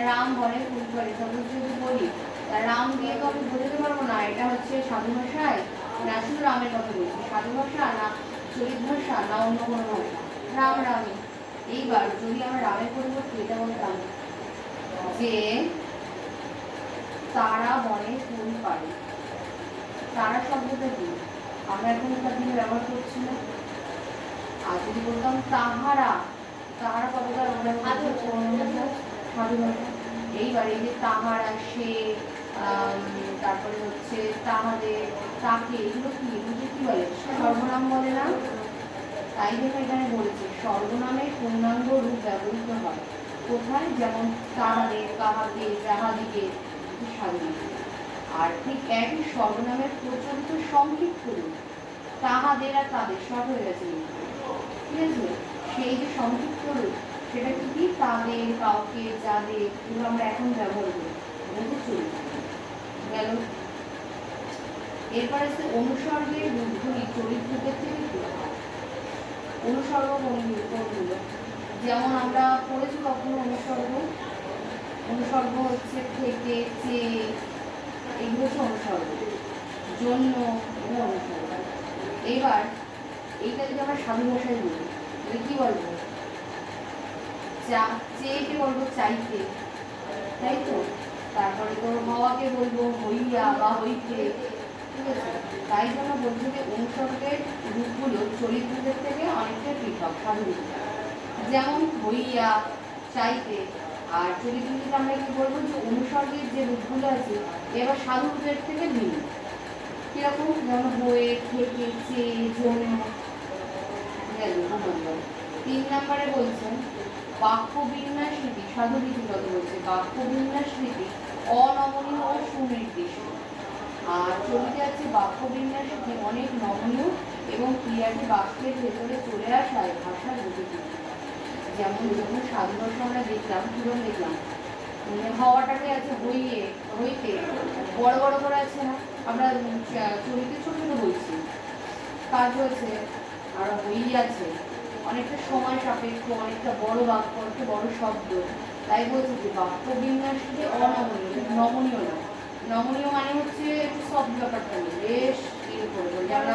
রাম ঘরে ফুল করে, সাপোজ যদি বলি রাম দিয়ে তো আমি বোঝাতে পারবো না এটা হচ্ছে সাধু ভাষায়, না শুধু রামের কথা বলছি, সাধু ভাষা না চরিত ভাষা না অন্য কোনো ভাষা, রাম রামই। এইবার যদি আমরা রামের পরিবর্তে এটা বলতাম যে তারা বনে ফুল পারে, তারা শব্দটা কি আমরা এখন তার দিনে ব্যবহার করছি না। আর যদি বলতাম তাহারা, তাহারা কতটা সাধু ভাষা। এইবার এই যে তাহারা, সে, তারপরে হচ্ছে তাহাদের, তাকে, এগুলো কি, এগুলো কি বলে? সর্বনাম বলে না? তাই দেখে এখানে বলেছে সর্বনামের পূর্ণাঙ্গ রূপ ব্যবহৃত হয় কোথায়? যেমন তাহাদের, কাহাকে, যাহাদিকে, সাধু। আর ঠিক একই সর্বনামের প্রচলিত সংক্ষিপ্ত রূপ তাহাদের আর তাদের সব হয়ে গেছে, ঠিক আছে? সেই যে সংক্ষিপ্ত রূপ সেটা কি? তাদের, কাউকে, যাদের, এগুলো আমরা এখন ব্যবহার করি, চলি গেল। এরপর আছে অনুসর্গের রূপগুলি চরিত্রদের থেকে অনুসর্গ কোনগুলো? যেমন আমরা পড়েছি কখনো অনুসর্গ অনুসর্গ হচ্ছে থেকে, চে, এগুলো হচ্ছে অনুসর্গ, জন্য, এগুলো অনুসর্গ। এইবার এইটা যদি আমরা সাধু ভাষায় বলি তাহলে কি বলবো? চেকে বলবো চাইতে, তাই তো? তারপরে তোর হওয়াকে বলবো হইয়া বা হইতে, ঠিক আছে? তাই জন্য বলছি যে অনুসর্গের রূপগুলো চরিত্রদের থেকে অনেকটা পৃথক সাধুরূপে। যেমন হইয়া, চাইতে, আর চরিত্রদের আমরা কি বলবো যে অনুসর্গের যে রূপগুলো আছে এবার সাধুরূপের থেকে ভিন্ন। কিরকম? যেমন হয়ে, থেকে, চে, জন্য, ঠিক আছে? 3 নম্বরে বলছেন বাক্য বিন্যাস রীতি, সাধু রীতিগত বলছে বাক্য বিন্যাস রীতি অনমনীয় ও সুনির্দিষ্ট। আর চলিতে আছে বাক্য বিন্যাস রীতি অনেক নমনীয় এবং ক্রিয়াটি বাক্যের ভেতরে চলে আসায় ভাষার গতি। যেমন যখন সাধু ভাষা আমরা দেখলাম, কিরকম দেখলাম? হওয়াটাকে আছে হইয়ে, হইতে বড় বড় করে আছে না, আমরা চলিতে ছোট ছোট বলছি, কাজ হয়েছে। আর হই আছে অনেকটা সময় সাপেক্ষ, অনেকটা বড় বাক্য, অনেকটা বড় শব্দ। তাই বলছি যে বাক্য বিন্যাস অনমনীয়, নমনীয় না। নমনীয় মানে হচ্ছে একটু সব ব্যাপারটা নেই, বেশ ইয়ে করে বলি। যেমন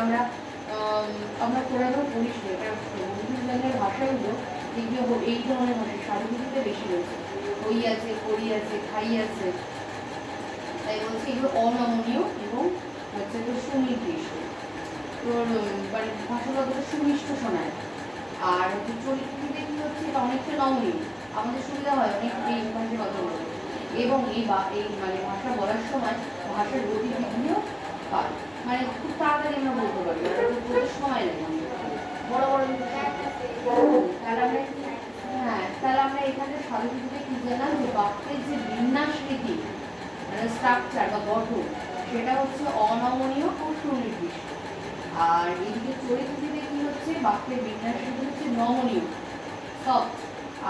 আমরা কোরআনও পড়িস না, এটা বিভিন্ন ভাষাগুলো যেগুলো এই ধরনের ভাষা সাধুগুলিতে বেশি রয়েছে। হই আছে, করি আছে, খাই আছে। তাই বলছি এগুলো অনমনীয় এবং হচ্ছে তো সুনির্দিষ্ট, তোর মানে ভাষাগতটা সুমিষ্ট শোনায়। আর হচ্ছে চরিত্রটিতে কি হচ্ছে এটা অনেকটা নমনীয়, আমাদের সুবিধা হয় অনেক এই ভাষায় কথা বলতে, এবং এই মানে ভাষা বলার সময় ভাষার গতিবিধিও পায়, মানে খুব তাড়াতাড়ি আমরা বলতে পারি, বলতে সময় লাগে বড় বড়। তাহলে আমরা তাহলে আমরা এখানে সাধুরীতিতে কি জানলাম যে বাক্যের যে বিন্যাস রীতি মানে স্ট্রাকচার বা গঠন সেটা হচ্ছে অনমনীয় ও সুনির্দিষ্ট। আর এদিকে চরিত্রটিতে কি হচ্ছে বাক্যের বিন্যাস রীতি হচ্ছে নমনীয়, সফট,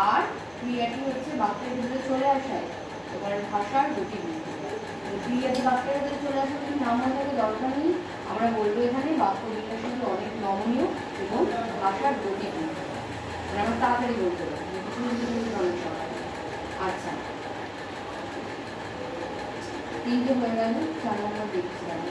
আর ক্রিয়াটি হচ্ছে বাক্যের ভিতরে চলে আসায় এবার ভাষার গতিবিধি। ক্রিয়াটি বাক্যের ভিতরে চলে আসা যদি নাম হয়ে থাকে দরকার নেই, আমরা বলবো এখানে বাক্য বিন্যাস রীতি অনেক নমনীয় এবং ভাষার গতিবিধি, মানে আমরা তাড়াতাড়ি বলতে পারি। আচ্ছা, 3টে হয়ে গেল, 4 নম্বর দেখছি আমি।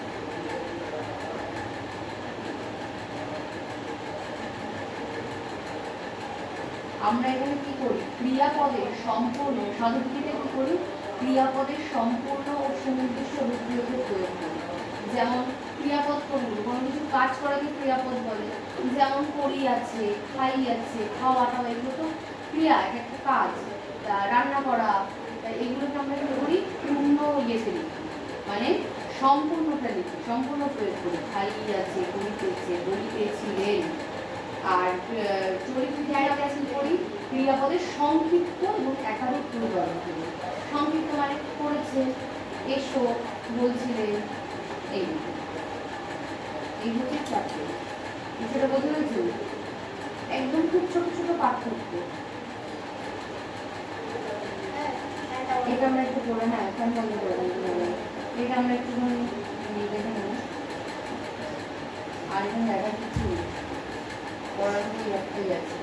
আমরা এখানে কি করি? ক্রিয়াপদের সম্পূর্ণ সাধুরীতিতে কি করি? ক্রিয়াপদের সম্পূর্ণ ও সুনির্দিষ্ট রূপগুলোকে প্রয়োগ করি। যেমন ক্রিয়াপদ কোনগুলো? কোনো কিছু কাজ করাকে ক্রিয়াপদ বলে। যেমন করি আছে, খাই আছে, খাওয়াটা, এগুলো তো ক্রিয়া, একটা কাজ। রান্না করা, এগুলোকে আমরা কি করি? পূর্ণ ইয়েতে লিখি, মানে সম্পূর্ণটা লিখি, সম্পূর্ণ প্রয়োগ করি। খাই আছে, করিতেছে, বলিতেছিলেন। আর চরিত্রটিতে কি করি? ক্রিয়াপদের সংক্ষিপ্ত এবং একাধিক পরিবর্তন করি। সংক্ষিপ্ত মানে করেছে, এসো, বলছিলেন, এই হচ্ছে 4টে। সেটা বোঝা গেছে? একদম খুব ছোট ছোট পার্থক্য। এটা আমরা একটু করে, হ্যাঁ ফ্যান বন্ধ করে দেবো। এটা আমরা একটু দেখে নেব। আর এখানে দেখা কিছু পড়াশোনা রাখতে যাচ্ছে।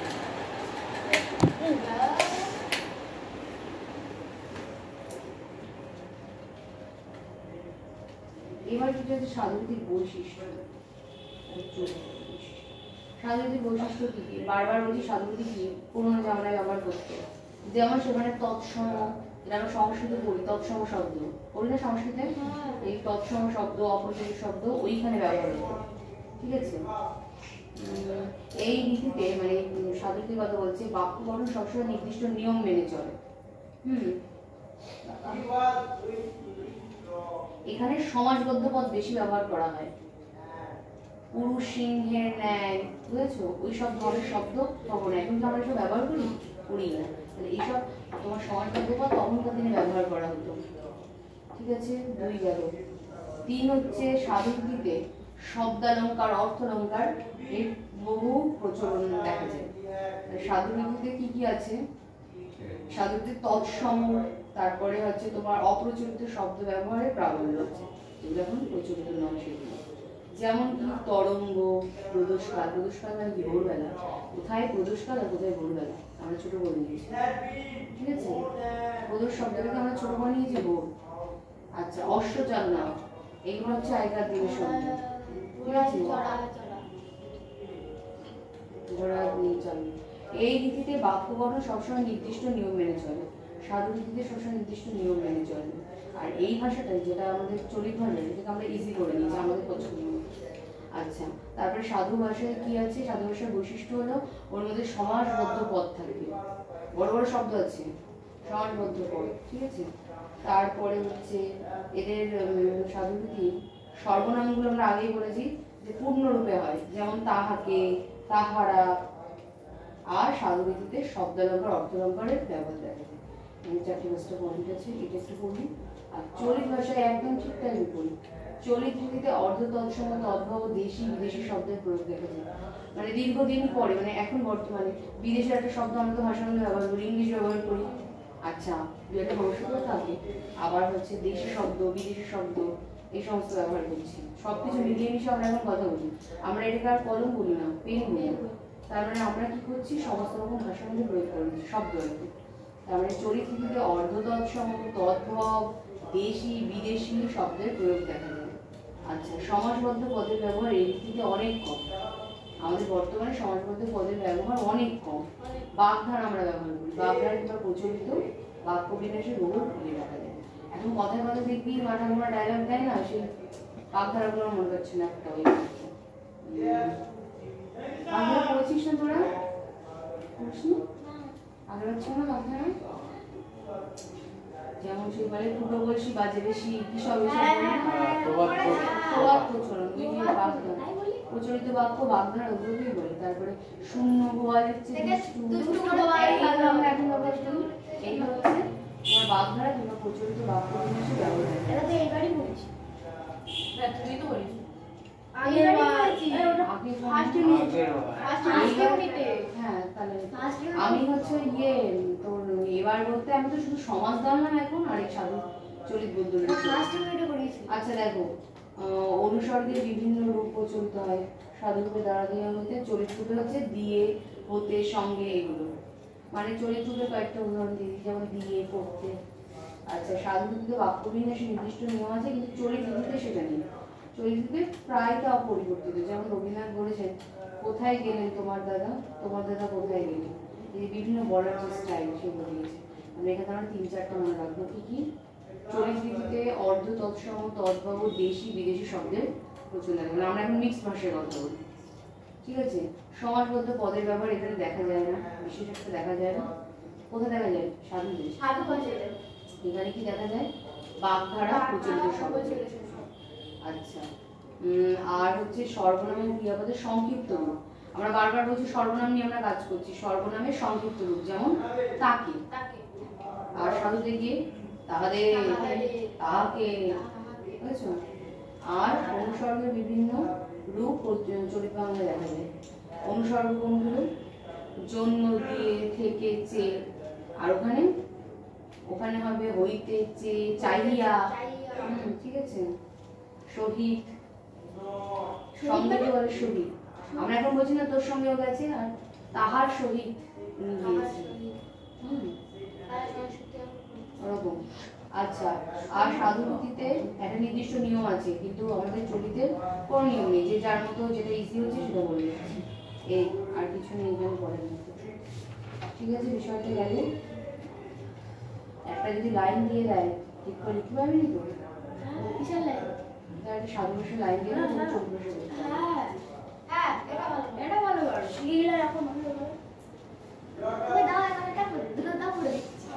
এবার যেটা হচ্ছে সাধুরীতির বৈশিষ্ট্য। সাধুরীতির বৈশিষ্ট্য কি কি? বারবার বলছি সাধুরীতি কি পুরোনো জামানায় ব্যবহার করতে। যেমন সেখানে তৎসম, এটা আমরা সংস্কৃতে পড়ি, তৎসম শব্দ পড়ি না সংস্কৃতে, এই তৎসম শব্দ, অপরিচিত শব্দ ওইখানে ব্যবহার হতো, ঠিক আছে? এই রীতিতে মানে সাধুরীতির কথা বলছে বাক্য গঠন সবসময় নির্দিষ্ট নিয়ম মেনে চলে। এখানে সমাজবদ্ধ পদ বেশি ব্যবহার করা হয়। পুরুষ সিংহের ন্যায়, বুঝেছো? ওই সব ধরনের শব্দ তখন এখন তো আমরা সব ব্যবহার করি না। মানে এইসব তোমার সমাজবদ্ধ পদ তখনকার দিনে ব্যবহার করা হতো, ঠিক আছে? 2 গেল। 3 হচ্ছে সাধুরীতিতে শব্দালঙ্কার, অর্থালঙ্কার এর বহু প্রচলন দেখা যায়। সাধুরীতিতে কি কি আছে? সাধুরীতিতে তৎসম, তারপরে হচ্ছে তোমার অপ্রচলিত শব্দ ব্যবহারে প্রাবল্য আছে, এগুলো এখন প্রচলিত নয় সেগুলো। যেমন কি তরঙ্গ, প্রদোষ প্রদোষকাল। প্রদোষকাল মানে কি? ভোরবেলা। কোথায় প্রদোষকাল আর কোথায় ভোরবেলা আমরা ছোট করে নিয়েছি, ঠিক আছে? প্রদোষ শব্দটাকে আমরা ছোট করে নিয়েছি ভোর। আচ্ছা, অশ্বচালনা এইগুলো হচ্ছে আগেকার দিনের শব্দ, ঠিক আছে? ঘোড়া নিয়ে চলে। এই রীতিতে বাক্য গঠন সবসময় নির্দিষ্ট নিয়ম মেনে চলে। সাধু রীতিতে সবসময় নির্দিষ্ট নিয়ম মেনে চলে। আর এই ভাষাটাই যেটা আমাদের চলিত ভাষা, এটাকে আমরা ইজি করে নিয়েছি আমাদের পছন্দ মতো। আচ্ছা, তারপরে সাধু ভাষায় কি আছে? সাধু ভাষার বৈশিষ্ট্য হলো ওর মধ্যে সমাসবদ্ধ পদ থাকবে, বড় বড় শব্দ আছে, সমাসবদ্ধ পদ, ঠিক আছে? তারপরে হচ্ছে এদের সাধু রীতি সর্বনামগুলো আমরা আগেই বলেছি যে পূর্ণরূপে হয়, যেমন তাহাকে, তাহারা। আর সাধু রীতিতে শব্দালঙ্কার অর্থলঙ্কারের ব্যবহার দেখা যায়। এই 4-5টা পয়েন্ট আছে, এটা একটু পড়ি। আর চলিত ভাষায় একদম ঠিক তাই বিপরীত। চলিত রীতিতে অর্ধ তৎসম তদ্ভব দেশি বিদেশি শব্দের প্রয়োগ দেখা যায়। মানে দীর্ঘদিন পরে, মানে এখন বর্তমানে বিদেশের একটা শব্দ আমরা তো ভাষার মধ্যে ব্যবহার করি, ইংলিশ ব্যবহার করি। আচ্ছা, দু একটা ভবিষ্যতেও থাকে। আবার হচ্ছে দেশি শব্দ, বিদেশি শব্দ, এই সমস্ত ব্যবহার করছি। সবকিছু মিলিয়ে মিশিয়ে আমরা এখন কথা বলি। আমরা এটাকে আর কলম বলি না, পেন বলি না। তার মানে আমরা কি করছি? সমস্ত রকম ভাষার মধ্যে প্রয়োগ করে দিচ্ছি শব্দ। তার মানে চলিত রীতিতে অর্ধ তৎসম তদ্ভব দেশি বিদেশি শব্দের প্রয়োগ দেখা যায়। আচ্ছা, সমাসবদ্ধ পদের ব্যবহার এই রীতিতে অনেক কম। আমাদের বর্তমানে সমাসবদ্ধ পদের ব্যবহার অনেক কম। বাগধারা আমরা ব্যবহার করি। বাগধারা কিংবা প্রচলিত বাক্য বিন্যাসের বহু ভুলে দেখা যায়। এখন কথায় কথা দেখবি মাথা মোড়া ডায়লগ দেয় না, সেই বাগধারাগুলো মনে করছে না একটা। ওই বাগধারা পড়েছিস না তোরা? আগে হচ্ছে না বাগধারা? যেমন সেই বলে দুটো বলছি বাজে বেশি, কি সব প্রচলন, ওই যে বাগধারা প্রচলিত বাক্য বাগধারা ওগুলোকেই বলে। তারপরে শূন্য গোয়া দিচ্ছে, আমরা এখন ব্যবহার করি। এই হচ্ছে তোমার বাগধারা কিংবা প্রচলিত বাক্য বিন্যাসে ব্যবহার। এটা তো এইবারই বলেছি। হ্যাঁ, তুই তো বলিস। হ্যাঁ, তাহলে আমি হচ্ছে ইয়ে তোর এবার বলতে আমি তো শুধু সমাজ জানলাম এখন, আর এই সাধু চলিত বলতে। আচ্ছা দেখো, অনুসর্গের বিভিন্ন রূপ প্রচলিত হয়। সাধু রূপে দ্বারা দেওয়া হতে, চলিত রূপে হচ্ছে দিয়ে, হতে, সঙ্গে, এগুলো। মানে চলিত রূপে কয়েকটা উদাহরণ দিই, যেমন দিয়ে, করতে। আচ্ছা, সাধু রীতিতে বাক্য বিন্যাসে নির্দিষ্ট নিয়ম আছে, কিন্তু চলিত রীতিতে সেটা নেই। চলিত রীতিতে প্রায়টা অপরিবর্তিত। যেমন রবীন্দ্রনাথ বলেছেন, কোথায় গেলেন তোমার দাদা, তোমার দাদা কোথায় গেলেন। এই বিভিন্ন বলার যে স্টাইল সেগুলো দিয়েছে। আমরা এখানে আমরা 3-4টা মনে রাখবো। কি কি? চলিত রীতিতে অর্ধ তৎসম তদ্ভব দেশি বিদেশি শব্দের প্রচলন। আমরা এখন মিক্সড ভাষায় কথা বলি, ঠিক আছে? সমাসবদ্ধ পদের ব্যবহার এখানে দেখা যায় না, বিশেষ একটা দেখা যায় না। কোথায় দেখা যায়? সাধু দেশ। এখানে কি দেখা যায়? বাগধারা প্রচলিত শব্দ। আচ্ছা, আর হচ্ছে সর্বনাম এবং ক্রিয়াপদের সংক্ষিপ্ত রূপ। আমরা বারবার বলছি সর্বনাম নিয়ে আমরা কাজ করছি। সর্বনামের সংক্ষিপ্ত রূপ, যেমন তাকে। আর সাধুতে গিয়ে তাহাদের, তাহাকে, বুঝেছো? আর অনুসর্গের বিভিন্ন রূপ চলিত বাংলায় দেখা যায়। অনুসর্গ কোনগুলো? জন্য, দিয়ে, থেকে, চে। আর ওখানে হবে হইতে, চে, চাহিয়া, ঠিক আছে? শহীদ, সঙ্গে বলে শহীদ। আমরা এখন বলছি না তোর সঙ্গেও গেছে, আর তাহার শহীদ গিয়েছে, ওরকম। আচ্ছা, আর সাধু রীতিতে একটা নির্দিষ্ট নিয়ম আছে, কিন্তু আমাদের চলিতে কোনো নিয়ম নেই, যে যার মতো যেটা ইজি হচ্ছে সেটা বলে দিচ্ছি। এই আর কিছু নেই এখানে পড়ার মতো, ঠিক আছে? বিষয়টা গেলে একটা যদি লাইন দিয়ে দেয় ঠিক করে লিখতে পারবি তো? কিসের লাইন? একটা সাধু ভাষা লাইন দিয়ে দেয়, চোদ্দ বছর। হ্যাঁ, এটা ভালো করে লিখলে এখন ভালো করে। ওই দাও এটা দুটো দাও করে দিচ্ছি।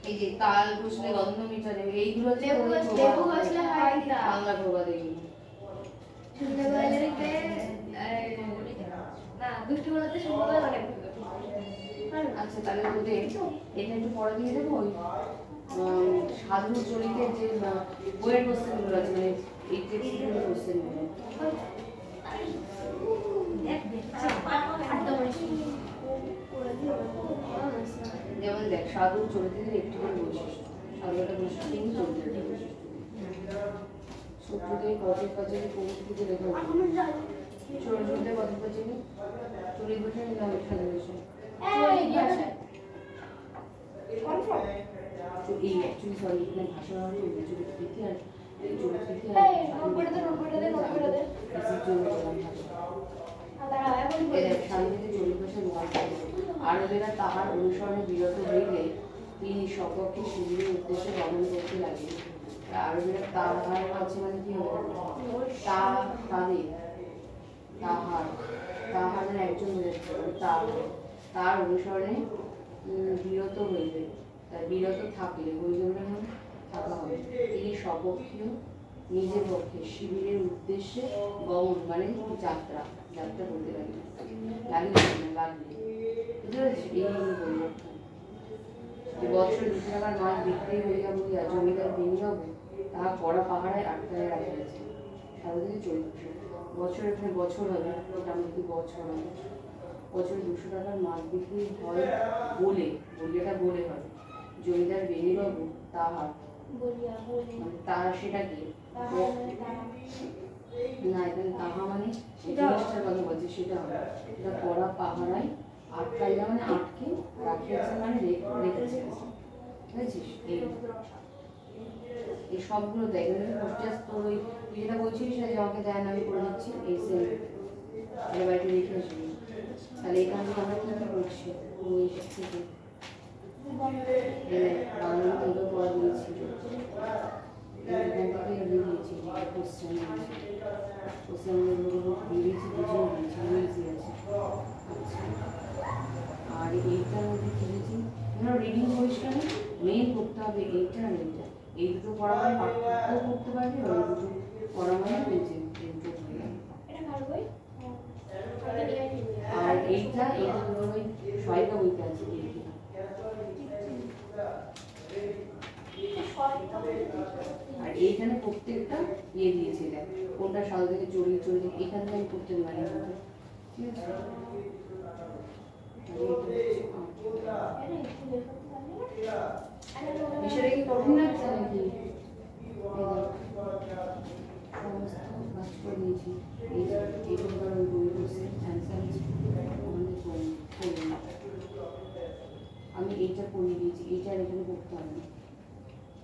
এই যে তাল ঘষলে গন্ধ মিটারে, এইগুলো হচ্ছে লেবু ঘষলে হয় না। বাংলা প্রবাদ এগুলো। শুনতে পাইলে না, দুষ্টু বলতে শুনতে পাইলে অনেক। আচ্ছা, তাহলে তোদের এটা একটু পড়া দিয়ে দেবো। ওই সাধু চরিতের যে বইয়ের কোশ্চেনগুলো আছে, মানে এই টেক্সটের কোশ্চেনগুলো। যেমন দেখ, সাধু চরিত্রের একটি করে বৈশিষ্ট্য, সাধু একটা বৈশিষ্ট্য, চরিত্রের একটা বৈশিষ্ট্য। শত্রুদের পথের পাঁচালী প্রভৃতিতে লেখা এখনো যাই ষড়যন্ত্রের পথের পাঁচালী 40 বছরের নামে স্বাধীনতা কনফার্ম তো এই অ্যাকচুয়ালি সরি এখানে ভাষা ব্যবহার করবে চরিত্রীতি আর চরিত্রীতি এই, নোট করে দে, নোট করে দে, নোট করে দে। শান্তিতে 40 বছর রোমান আরবেরা তাহার অনুসরণে বিরত হইলে তিনি স্বপক্ষে শিবিরের উদ্দেশ্যে গমন করতে লাগলেন। আরবেরা তাহার কাছে মানে কি হবে তাদের তাহাদের একজন বোঝাচ্ছে তার অনুসরণে বিরত হইবে, তার বিরত থাকলে হইবে মানে থাকা হবে। তিনি স্বপক্ষীয় নিজের পক্ষে শিবিরের উদ্দেশ্যে গমন মানে যাত্রা করতে লাগবে এই বছর 200 টাকার মাছ বিক্রি হইয়া বলিয়া জমিদার বিনিয়োগ তাহা কড়া পাহাড়ায় আটকায় রাখিয়াছে। সারা থেকে 40 বছর এখানে বছর হবে, মোটামুটি বছর হবে। বছরে 200 টাকার মাছ বিক্রি হয় বলে হয় জমিদার বেনিবাবু তাহার মানে তার সেটা কি না এখানে তাহা মানে জিনিসটার কথা বলছে সেটা হবে। এটা কড়া পাহারায় আটকাইয়া মানে আটকে রাখিয়াছে মানে রেখেছে, বুঝেছিস? এই সবগুলো দেখ জাস্ট তোর ওই তুই যেটা বলছিস না যে আমাকে দেয় না আমি করে দিচ্ছি এই সেম বাড়িতে রেখে আসবি। তাহলে এখান থেকে আমরা কি কি করছি থেকে বাংলা থেকে পড়া দিয়েছি এখান থেকে দিয়েছি কোশ্চেন দিয়েছি বুঝিয়ে দিয়েছি আছে। আর এইটার মধ্যে কি দিয়েছি রিডিং কোয়েশ্চেন মেন করতে হবে এইটা আর এইটা, এই দুটো পড়া মানে পার্থক্য করতে পারবে আর এই দুটো পড়া মানে বুঝে আর এইটা দুটো ওই সহায়িকা বইতে আছে আর এইখানে প্রত্যেকটা ইয়ে দিয়েছে দেখ কোনটা সাল থেকে চড়িয়ে এখান থেকে আমি করতে পারি ঠিক আছে। বিষয়টা কি কঠিন লাগছে নাকি? সমস্ত কাজ করে দিয়েছি এইটুকু ধরো বই করছে অ্যান্সার আমি এইটা পড়িয়ে দিয়েছি, এইটা আর এখানে করতে হবে না,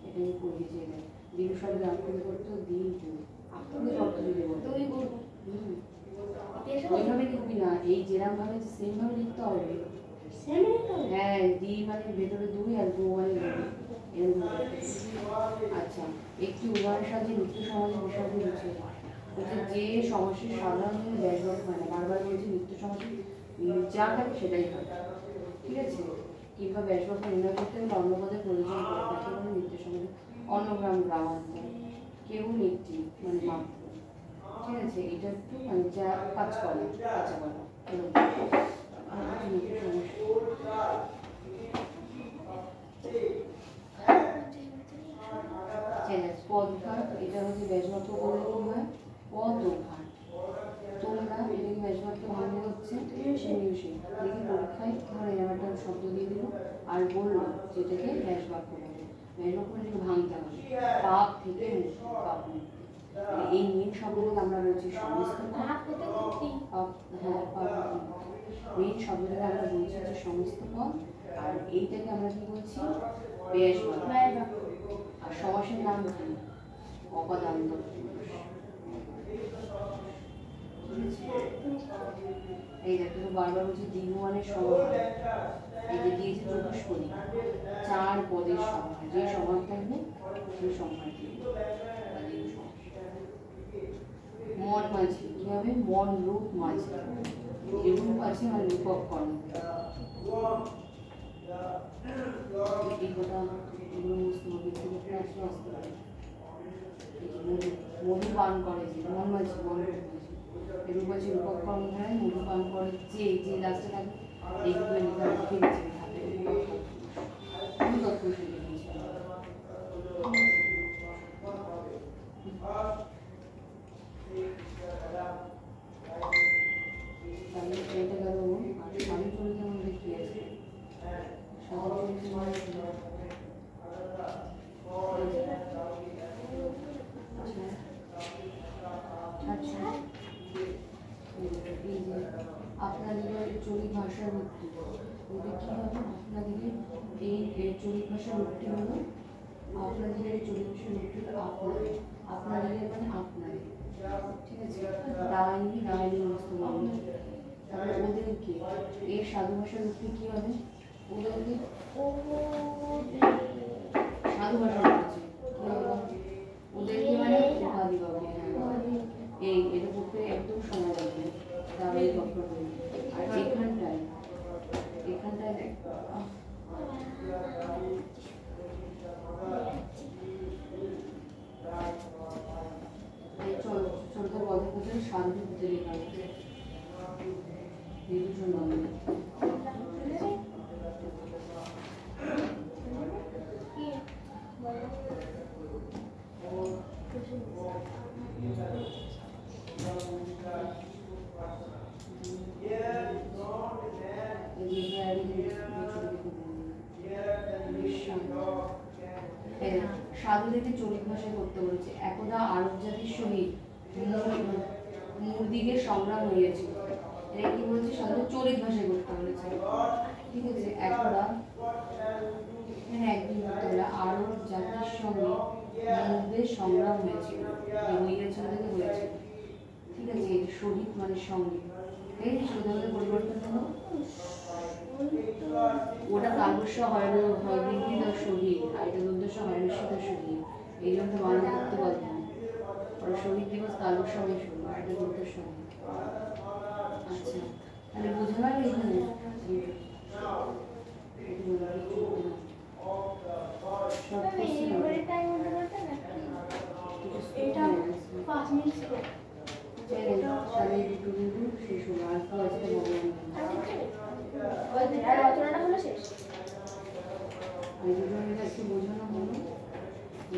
এটা আমি পড়িয়ে দিয়েছি। এটা দিন সবাই আত্মীয় করতো দিন আত্মীয় অর্থ যদি বলতো ওইভাবে লিখবি না, এই যেরকম ভাবে সেম ভাবে লিখতে হবে। হ্যাঁ দি মানে ভেতরে 2 আর 2 মানে এরকম। আচ্ছা একটি উদাহরণ সাহায্যে নিত্য সমাজের বিষয়টি বুঝে যে সমস্যার সাধারণ ব্যাকরণ হয় না, বারবার বলছি নিত্য সমাজে যা থাকে সেটাই হয়, ঠিক আছে। কিংবা ব্যাসবাক্য নির্ণয় করতে হলে অন্য পদের প্রয়োজন করে থাকে মানে নিত্য সমাজে অন্নগ্রাম গ্রামান্তর কেবল একটি মানে মাত্র, ঠিক আছে। এটা একটু মানে যা কাজ করে কাঁচা করা পদঘাট, এটা হচ্ছে ব্যাসবাক্য বলে কি হয় পদঘাট। তোমরা এদিকে ব্যাসবাক্য ভাঙে হচ্ছে দেখি পরীক্ষায় ধরে এরকম একটা শব্দ দিয়ে দিল আর বললো যেটাকে ব্যাসবাক্য বলে। ব্যাসবাক্য মানে ভাঙতে হবে পাপ থেকে মুক্তি, পাপ মুক্তি। এই মেন শব্দটাকে আমরা বলছি সমস্ত পাপ, হ্যাঁ পাপ মেন শব্দটাকে আমরা বলছি হচ্ছে সমস্ত পদ, আর এইটাকে আমরা কি বলছি ব্যাসবাক্য। আর সমাসের নাম কি অপদান্ত। এই দেখো বারবার বলছি দ্বিগুণের সমাহার, এই যে দিয়েছে চতুষ্পদী 4 পদের সমাহার, যে সমাহার থাকবে সেই সমাহার দিবে। মন মাঝি কি হবে মন রূপ মাঝি, রূপ আছে মানে রূপক কর্ম। এই কথা মধু পান করে যে মন মাঝি মন রূপ মাঝি, এরূপ আছে রূপক কর্ম হয় মধু পান করে যে লাস্টে থাকে এইগুলো লিখা লিখে নিচে থাকে তথ্য শিখে নিয়েছে। তাহলে এটা গেল আর স্বামী চরিত্রের মধ্যে কি আছে স্বামী চরিত্রের এই যে আপনাদের চলিত ভাষার রূপটি, ওটা কি হবে? আপনাদের এই চলিত ভাষার রূপটি হলো আপনাদের চলিত ভাষার রূপটি আপনাদের মানে আপনাদের, ঠিক আছে? ডাইনি মস্ত বন্ধ। তাহলে ওদেরকে এর সাধু ভাষার রূপটি কি হবে? ওদেরকে সাধু ভাষার রূপ আছে কি হবে? ওদেরকে মানে উপাধি হবে। হ্যাঁ, এই এটা করতে একদম সময় লাগবে, তাহলে ডক্টর হবে। আর এখানটায় দেখ ছোট পদে পদে শান্তি হতে লেখা আছে বিভূষণ নন্দী। সাধুদেরকে চলিত ভাষায় করতে বলেছে। একদা আরব জাতির সহিত মূর্দিগের সংগ্রাম হইয়াছিল। এটা কি বলছে? সাধুদের চলিত ভাষায় করতে বলেছে, ঠিক আছে? একদা একদিন আরব জাতির সঙ্গে মূর্দের সংগ্রাম হয়েছিল, হয়েছিল, ঠিক আছে? শহীদ মানে সঙ্গে, এই যে শহীদ পরিবর্তন হলো, ওটা কালবস্য হয় বিদ্যুৎ শহীদ, আর এটা দুর্দশ হয় নিশ্চিত শহীদ। এই জন্য বাংলা করতে বলতে হয়। ওরা শহীদ দিবস কালবস্য হয় শুরু, আর এটা দুর্দশ হয়। আচ্ছা, তাহলে বুঝে গেল এখানে এটা 5 মিনিট তাহলে দুটো শেষ হলো। আর তো আজকে ভগবান আর রচনাটা হলো শেষ। এই দুটো মিলে একটু বোঝানো হলো।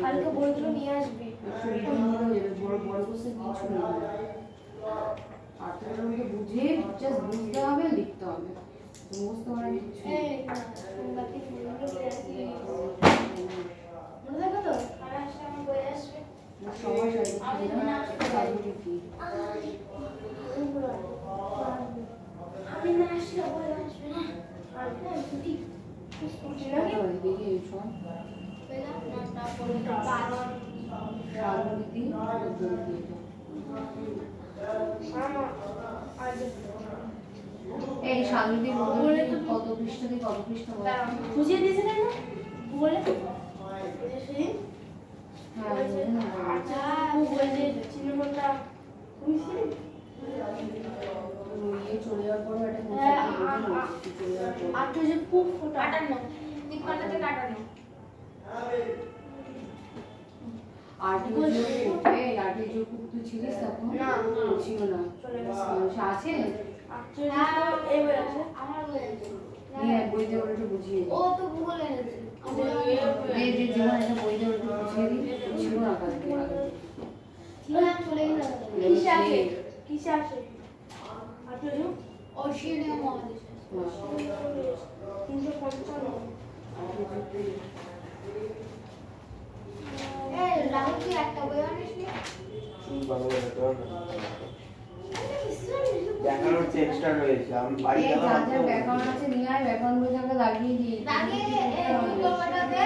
কালকে বইগুলো নিয়ে আসবি। একটু রিডিং হলো, বড় বড় কোর্সে কিছু নেই। আর তোর মধ্যে বুঝে জাস্ট বুঝতে হবে, লিখতে হবে, সমস্ত মানে কিছু এই বাকি বইগুলো পেয়ে মনে থাকো তো? আর আসলে আমার বই আসবে। সবার সাথে কি আমি না আসলে বই আসবে না। আর না ছুটি নাকি দেখে সব পেলাম না, তারপরে 5 রাজনীতি এই সাংবিধানিক বলে কত পৃষ্ঠা থেকে কত পৃষ্ঠা বলে বুঝিয়ে দিয়েছিলেন না বলে? আচ্ছা বলে যে সিনেমাটা বুঝলি? ইয়ে চলে যাওয়ার পরে একটা চলে যাওয়ার পর আর তো যে খুব ফোটা 58 53 থেকে 58 আর্টিজো তুই ছিলিস তখন? না। ছিল না, চলে গেছে। আছে এবার আছে আমার বই আছে। হ্যাঁ, বইতে ওটা একটু বুঝিয়ে দিই। ও তো ভূগোল এনেছে। এই যে জীবন একটা বইতে ওটা বুঝিয়ে দিই, ছিল না কালকে আগে। ঠিক আছে, চলে গেলাম। কিসে আছে? কিসে আছে? আর তো যে অস্ট্রেলিয়া মহাদেশে। 355 এই রাহুল কি একটা বই আনিসনি? দেখানোর হচ্ছে এক্সট্রা রয়েছে। আমি বাড়ি এই গেলাম যার ব্যাকগ্রাউন্ড আছে নিয়ে আয়, ব্যাকগ্রাউন্ড বইটাকে লাগিয়ে দিই। লাগিয়ে এই দুটোটাতে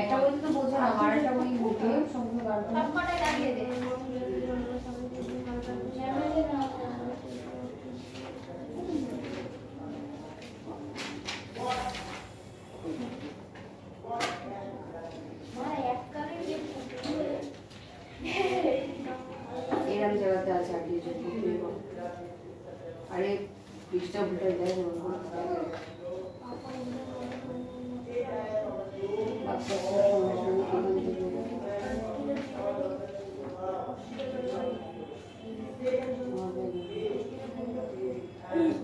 একটা বই তো বোঝা না, আর একটা বই বুকে সম্পূর্ণ গাড়ি সবকটাই লাগিয়ে দে। মানে এককালে যে এরকম জায়গাতে আছে আর্টিজো। আরে পৃষ্ঠা ভুলে দেয়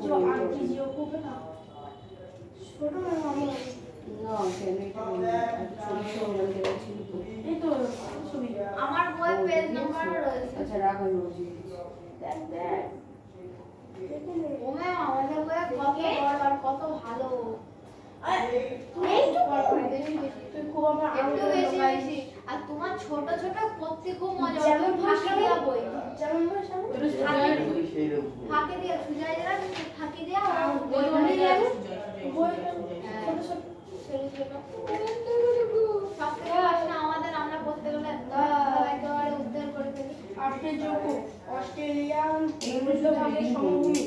जो आर्टिजियो को बना छोटो में मामू না এই তো ছবি আমার বই পেজ নাম্বার রয়েছে। আচ্ছা রাখ, আমি বুঝিয়ে দেখ দেখ ও ম্যাম আমাদের বই কত বড় আর কত ভালো। একটু পর করে দেখি তুই খুব আমার একটু বেশি বেশি আর তোমার ছোট ছোট পড়তে খুব মজা হবে। যেমন ফাঁকি দেওয়া বই। যেমন ভাষা ফাঁকি দিয়ে সুজাই দিলাম, ফাঁকি দিয়ে বই বই নিয়ে যাবে। বই হ্যাঁ। ছোট ছোট ছেলে ছেলে সব থেকে আসলে আমাদের আমরা পড়তে গেলে একেবারে উদ্ধার করে ফেলি। অস্ট্রেলিয়ান এগুলো শুধু reading করবি।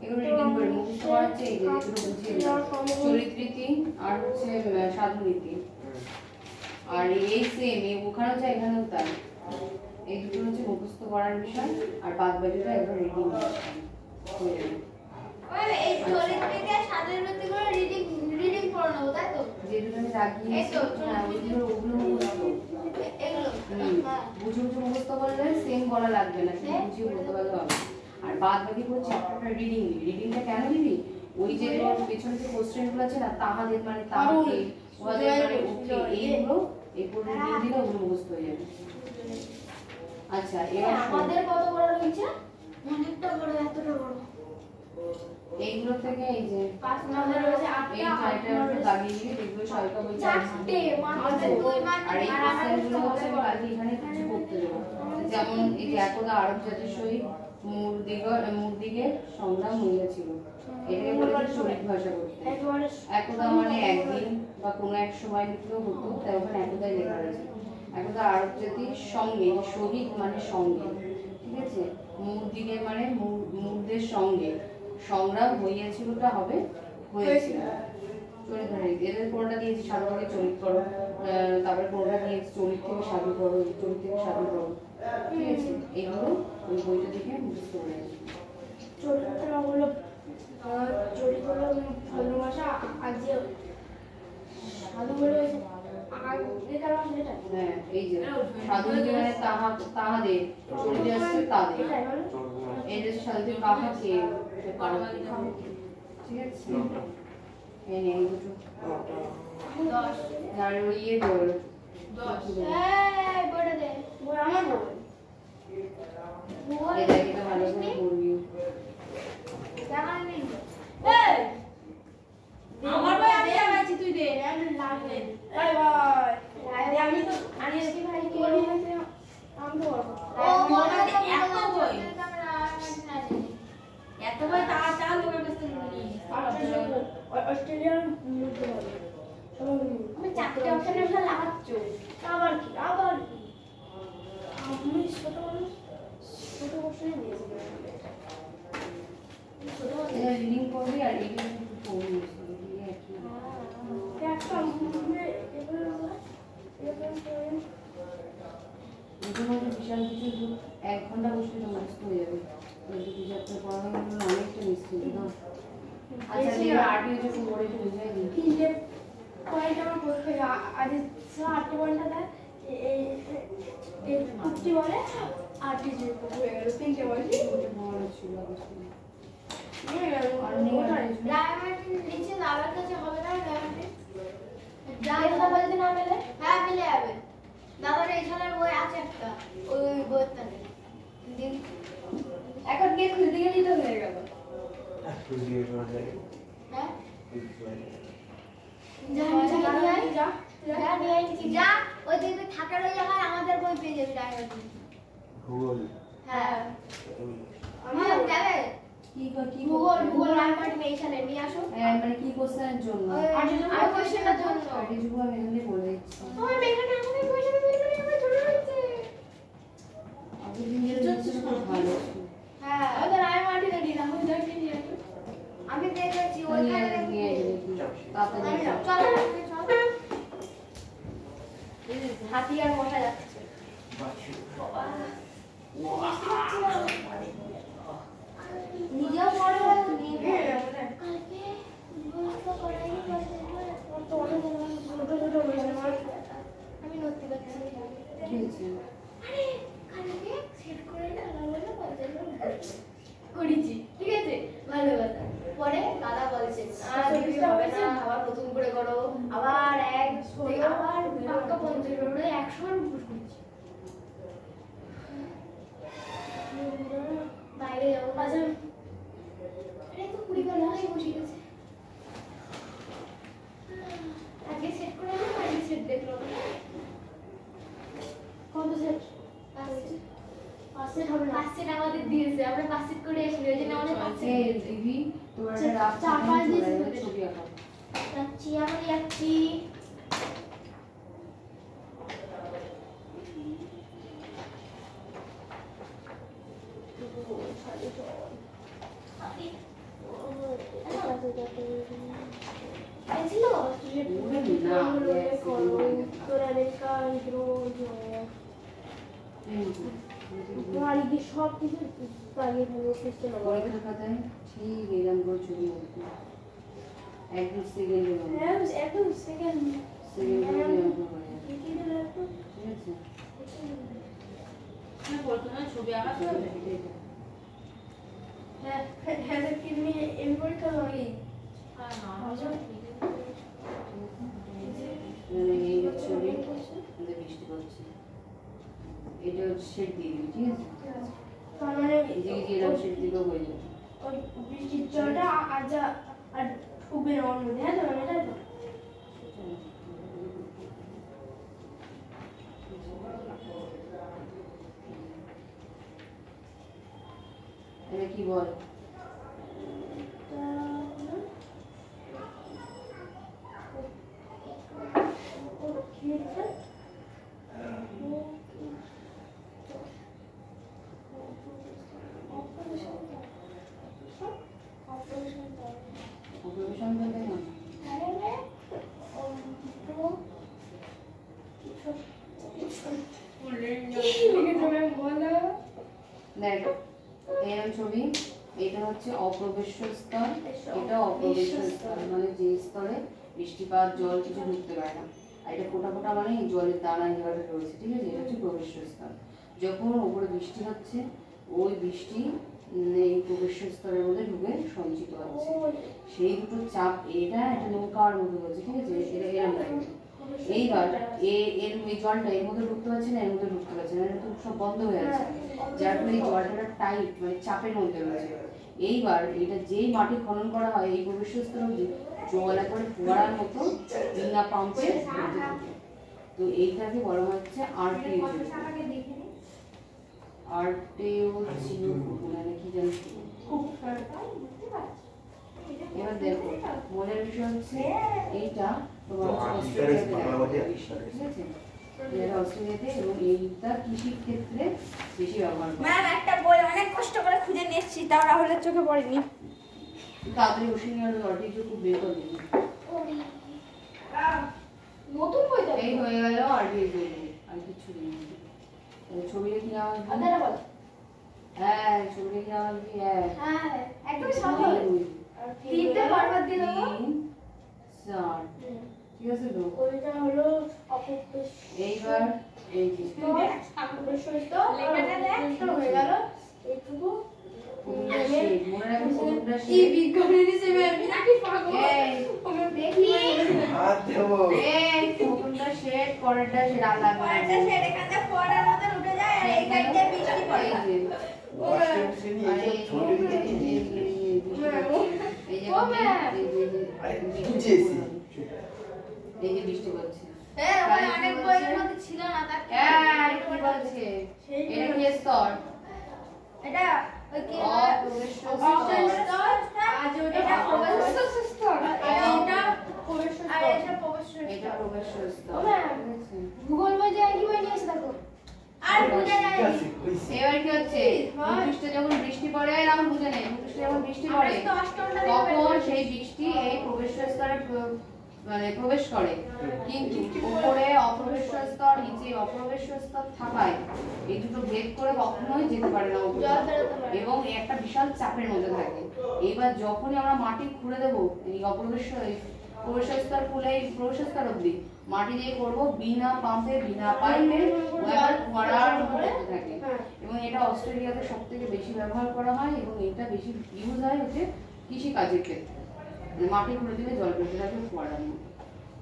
এগুলো রিডিং করে মুখস্থ করা হচ্ছে এই যে যেগুলো বুঝিয়ে দিলাম। চরিত্রীতি আর হচ্ছে সাধুনীতি। আর এই সেম এই ওখানেও যা এখানেও তাই। এই দুটো হচ্ছে মুখস্থ করার বিষয় আর বাদ বাকিটা একবার রিডিং হয়ে যাবে। ওই এই চরিত্রীতি আর সাধুনীতিগুলো রিডিং করে নেবো, তাই তো? যে দুটো আমি রাখিয়েছি এই তো, হ্যাঁ ওগুলো মুখস্থ। এগুলো হ্যাঁ। বুঝে বুঝে মুখস্থ করলে সেম বলা লাগবে না, কিন্তু বুঝিয়ে বলতে পারলে হবে। আর বাদ বাকি পুরো চ্যাপ্টারটা রিডিং দিবি। রিডিংটা কেন দিবি? ওই যে পেছনে যে কোশ্চেনগুলো আছে না, তাহাদের মানে তাহাকে, ওদের মানে ওকে, এইগুলো এরপর রিডিং দিলে ওগুলো মুখস্থ হয়ে যাবে। আচ্ছা এবার শোন। আমাদের কত বড় রয়েছে? অনেকটা বড়, এতটা বড়। এইগুলো থেকে এই যে 5 নম্বর রয়েছে, এই 8টা চারটা একটু দাগিয়ে দিয়ে দেখবে সরকার বই চারটে আমাদের 2 মার্ক আর এই আর আমাদের কোশ্চেনগুলো হচ্ছে আমি কালকে এখানে কিছু করতে দেবো। যেমন এই যে একদা আরব জাতির সহিত মূর্দিগের সংগ্রাম হইয়াছিল, এটাকে বলেছে চরিত ভাষা করতে। একদা মানে একদিন বা কোনো এক সময় লিখলেও হতো, তাই ওখানে একদাই লেখা রয়েছে। একদা আরব জাতির সঙ্গে, শহীদ মানে সঙ্গে, ঠিক আছে, মূর্দিগের মানে মূর্দের সঙ্গে সংগ্রাম হইয়াছিলটা হবে হয়েছিল। চরিত ভাষা এদের কোনটা দিয়েছি সাধু থেকে চরিত করো, তারপরে কোনটা দিয়েছি চরিত থেকে সাধু করো, চরিত থেকে সাধু করো, ঠিক আছে। এইগুলো ওই বইটা দেখে মুখস্থ করে নেবে। চরিত্রগুলো ভালোবাসা আজকে সাধু বলে হয়েছে আগেকার ভাষা এটা হ্যাঁ এই যে সাধু মানে তাহাদের, চরিত আসছে তাদের, এটাই বলো এই যে সাধু কাহাকে, ঠিক আছে। এই নে এই দুটো 10 আর ওই ইয়ে বল 10 এই বড় দে বই আমার বই বই এটা এটা ভালো করে পড়বি। জানা নেই এই আমার ভাই আমি যাচ্ছি, তুই দে আমি লাগবে বাই বাই আমি তো আনিয়ে কি ভাই কি বলি আমি তো বলবো ও বড় দে এত বই এত বই তার লোকের কাছে নিয়ে অস্ট্রেলিয়ান মধ্যে হবে আমি চারটে অপশনের মধ্যে লাগাচ্ছ। আবার কি আমি ছোট মানুষ ছোট কোশ্চেন দিয়েছি এটা রিডিং করবি আর এটা একটু পড়বি। একটা মোটামুটি বিশাল কিছু 1 ঘন্টা বসলে এটা মুখস্থ হয়ে যাবে। ওই দুটো চ্যাপ্টার পড়া হয়ে গেলে অনেকটা নিশ্চিত না। আচ্ছা এবার আরটি যখন পড়ে একটু বুঝাই দিই। তিনটে পয়েন্ট আমার পরীক্ষা আজ 8 পয়েন্টটা দেয় এই কুচি বলে 8 টি হয়ে গেল 3টে বলছি ওটা বড় ছিল অবশ্যই। নিয়ে গেল আর নেই ওটাই ডায়মন্ড নিচে দাদার কাছে হবে না ডায়মন্ড? দাদা বলতে না পেলে হ্যাঁ মিলে যাবে। দাদার এই সালের বই আছে একটা, ওই বইটা নেই। দিন এখন গিয়ে খুলতে গেলেই তো হয়ে গেল হ্যাঁ যা যা নিয়ে আয় কিছু যা, ওই দেখবি থাকার ওই জায়গায় আমাদের বই পেয়ে যাবি ডায়মন্ড। ভূগোল হ্যাঁ আমি যাবে কি ভূগোল ডায়মন্ড এই সালে নিয়ে আসো। মানে কি কোশ্চেনের জন্য? আর কোশ্চেনের জন্য আরটি যুগ আমি এখানে বলে দিচ্ছি। ওই মেঘানে আমাদের কোশ্চেন বের করে আমরা চলে যাচ্ছে। আগের দিন যেটা দিচ্ছিল খুব ভালো ছিল। হ্যাঁ ওদের আয় মাটি রেডি না হয়ে যাচ্ছে নিয়ে আসো আমি দেখেছি নিয়ে ওইখানে নিয়ে দেখি তাড়াতাড়ি আমি যাও। চল হাতি আর মশা যাচ্ছে নিজেও পড়ে বলে নিয়ে কালকে বলতো করাই তো অনেক ছোট ছোট হয়েছে আমি নড়তে পারছি না। কি হয়েছে? আরে কালকে সেট করে না বলে বলতে করেছি ঠিক আছে ভালো কথা পরে দাদা বলছে আর কিছু হবে না, আবার নতুন করে করো, আবার এক থেকে আবার পাক্কা 50 করে 100 রুপি করছি। বাইরে যাবো আচ্ছা আরে তো 20 বার লাগাই বসে গেছে। আগে সেট করে না, আগে সেট দেখলো না। কত সেট আসছে সেট হবে না। পাঁচ সেট আমাদের দিয়েছে, আমরা পাঁচ সেট করে এসেছি, ওই জন্য আমাদের পাঁচ সেট এই দিয়েছে। দিদি তোমার একটা রাফ চার পাঁচ দিন ছবি আঁকা। যাচ্ছি, আমরা যাচ্ছি। পেন্সিল তো সব কিছু লাগিয়ে ফেলবো বুঝতে পারবো। পরীক্ষার খাতায় ঠিক এরকম করে ছবি আঁকবো। একদম সেকেন্ডে হ্যাঁ একদম সেকেন্ড সেকেন্ডে আঁকবো করে যাবে। ঠিক আছে? ছবি আঁকা তো হ্যাঁ হ্যাঁ কিডনি এমনি পরীক্ষা হবে। এই ছবি আমাদের বৃষ্টি পড়ছে, এটা শেড দিয়ে দিবি, ঠিক আছে? তার মানে এদিকে এরকম শেড দিলেও হয়ে যাবে। ওই বৃষ্টির জলটা আর ঢুকবে না ওর মধ্যে, হ্যাঁ তো মানে তাই তো? এটা কি বল? অপারেশন বলতে না দেখ এরকম ছবি, এটা হচ্ছে অপ্রবেশ্য স্তর, এটা অপ্রবেশ্য স্তর, মানে যে স্তরে বৃষ্টিপাত জল কিছু ঢুকতে পারে না। আর এটা ফোটা ফোটা মানে এই জলের দানা যেভাবে রয়েছে, ঠিক আছে? এটা হচ্ছে প্রবেশ্য স্তর। যখন উপরে বৃষ্টি হচ্ছে ওই বৃষ্টি এই প্রবেশ্য স্তরের মধ্যে ঢুকে সঞ্চিত হচ্ছে। সেই দুটো চাপ, এটা একটা নৌকার মতো হচ্ছে, ঠিক আছে? এটা এরকম লাগবে। এইবার এই জলটা এর মধ্যে ঢুকতে পারছে না, এর মধ্যে ঢুকতে পারছে না, এটা তো সব বন্ধ হয়ে আছে, যার ফলে এই জলটা টাইট মানে চাপের মধ্যে রয়েছে। এইবার এটা যেই মাটি খনন করা হয় এই প্রবেশ্য স্তর অবধি জল একবারে ফোয়ারার মতো বিনা পাম্পে, তো এইটাকে বলা হচ্ছে আরটিও। আরটিও মানে কি জানিস? এবার দেখো মজার বিষয় হচ্ছে এইটা তোমার অস্ট্রেলিয়াতে দেখা যায়, ঠিক আছে? এটা অস্ট্রেলিয়াতে, এবং এইটা কৃষি ক্ষেত্রে বেশি ব্যবহার করে। ম্যাম একটা বই অনেক কষ্ট করে খুঁজে নিয়েছি, তাও রাহুলের চোখে পড়েনি। তাড়াতাড়ি ওষুধ নিয়ে আসো, আরটিও খুব বের করে দিবি। নতুন বই তো এই হয়ে গেল আরটিও বই, আর কিছু নেই। ছবিটা কি নাম? আদারা বল। হ্যাঁ ছবিটা কি নাম? হ্যাঁ হ্যাঁ একদম সহজ। তিনটে বারবার দিয়ে দেবো। 3 4, ঠিক আছে তো? ওইটা হলো অপপ্রেশ। এইবার এই যে অপপ্রেশ তো লেখাটা দেখ হয়ে গেল এইটুকু। পুরোটা শেড, মনে রাখবে পুরোটা কি শেড। বিজ্ঞানী হিসেবে আমি নাকি পাগল? এই আমি দেখি হাত দেবো। এই পুরোটা শেড, পরেরটা শেড আলাদা করে একটা শেড এখানে পড়ার মতো উঠে যায় আর এই সাইডে বৃষ্টি পড়ে। এই যে অষ্টম শ্রেণী এইসব ছোট এই যে বৃষ্টি পড়ছে। হ্যাঁ ওখানে অনেক বইয়ের মধ্যে ছিল না তার কি বলছে? এটা কি স্তর? এটা ওই কি অপ্রবেশ্য স্তর। আজ ওটা প্রবেশ স্তর আর এটা প্রবেশ স্তর আর এটা প্রবেশ এটা স্তর। প্রবেশ্য স্তর। ভূগোল বই যে কি বই নিয়েছে দেখো আর বুঝা যায় না। এবার কি হচ্ছে? ভূপৃষ্ঠে যখন বৃষ্টি পড়ে, আর আমার বুঝে নেই, ভূপৃষ্ঠে যখন বৃষ্টি পড়ে তো অষ্টমটা তখন সেই বৃষ্টি এই প্রবেশ্য স্তরে মানে প্রবেশ করে, কিন্তু উপরে অপ্রবেশ্য স্তর, নিচে অপ্রবেশ্য স্তর থাকায় এই দুটো ভেদ করে কখনোই যেতে পারে না উপরে, জল বেরোতে পারে না। এবং একটা বিশাল চাপের মধ্যে থাকে। এইবার যখনই আমরা মাটি খুঁড়ে দেবো এই অপ্রবেশ্য প্রবেশ স্তর খুলে এই প্রবেশ স্তর অব্দি মাটি দিয়ে করবো বিনা পাম্পে বিনা পাইপে, এবার ফোয়ারার মতো করতে থাকে। এবং এটা অস্ট্রেলিয়াতে সব থেকে বেশি ব্যবহার করা হয়, এবং এটা বেশি ইউজ হয় হচ্ছে কৃষি কাজের ক্ষেত্রে। মাটি খুঁড়ে দিলে জল পেতে থাকে ফোয়ারার মতো,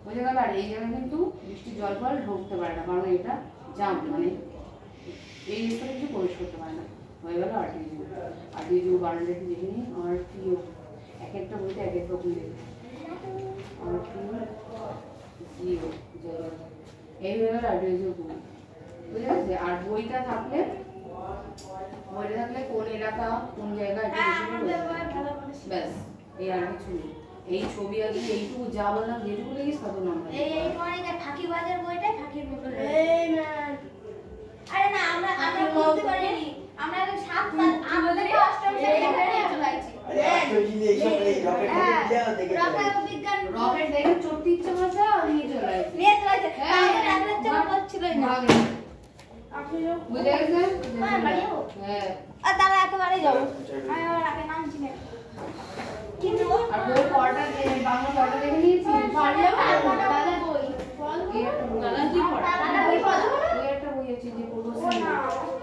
বোঝা গেল? আর এই জায়গায় কিন্তু বৃষ্টির জল ফল ঢুকতে পারে না, কারণ এটা জাম্প মানে এই স্তরে কিছু প্রবেশ করতে পারে না। হয়ে গেল আরটিও। আরটিও বানানটা একটু দেখে নিই। আরটিও এক একটা বইতে এক এক রকম লেখা। এই হয়ে গেল আরটিও বই, বুঝে গেছে? আর বইটা থাকলে বইটা থাকলে কোন এলাকা কোন জায়গা এটা হ্যাঁ বেশি আমাদের করে বই ভালো করে ব্যাস এই আর কিছু নেই এই ছবি আছে এইটুকু যা বললাম যেটুকু লিখিস তত নাম্বার এই মানে যে ফাঁকিবাজের বইটাই ফাঁকির মতো লাগে। এই ম্যান আরে না আমরা বুঝতে পারিনি আমরা তো 7 সাল আমাদের অষ্টম শ্রেণী পড়ে চলে আইছি রকেট বিজ্ঞান রকেট দেখে চড়তে ইচ্ছে করছে আর নিয়ে চলে আসছে নিয়ে চলে আইছে আমাদের আগের চেয়ে করছিলই না আপনি বুঝে গেছেন হ্যাঁ, বাড়ি যাবো? হ্যাঁ আর তাহলে একেবারে যাবো আমি আবার আগে নামছি না কিন্তু আর বই পড়াটা বাংলা পড়াটা দেখে নিয়েছি পারলে দাদা বই বল এই একটা বই দাদা কি পড়া দাদা বই পড়ো ওই একটা বই আছে যে পড়বো না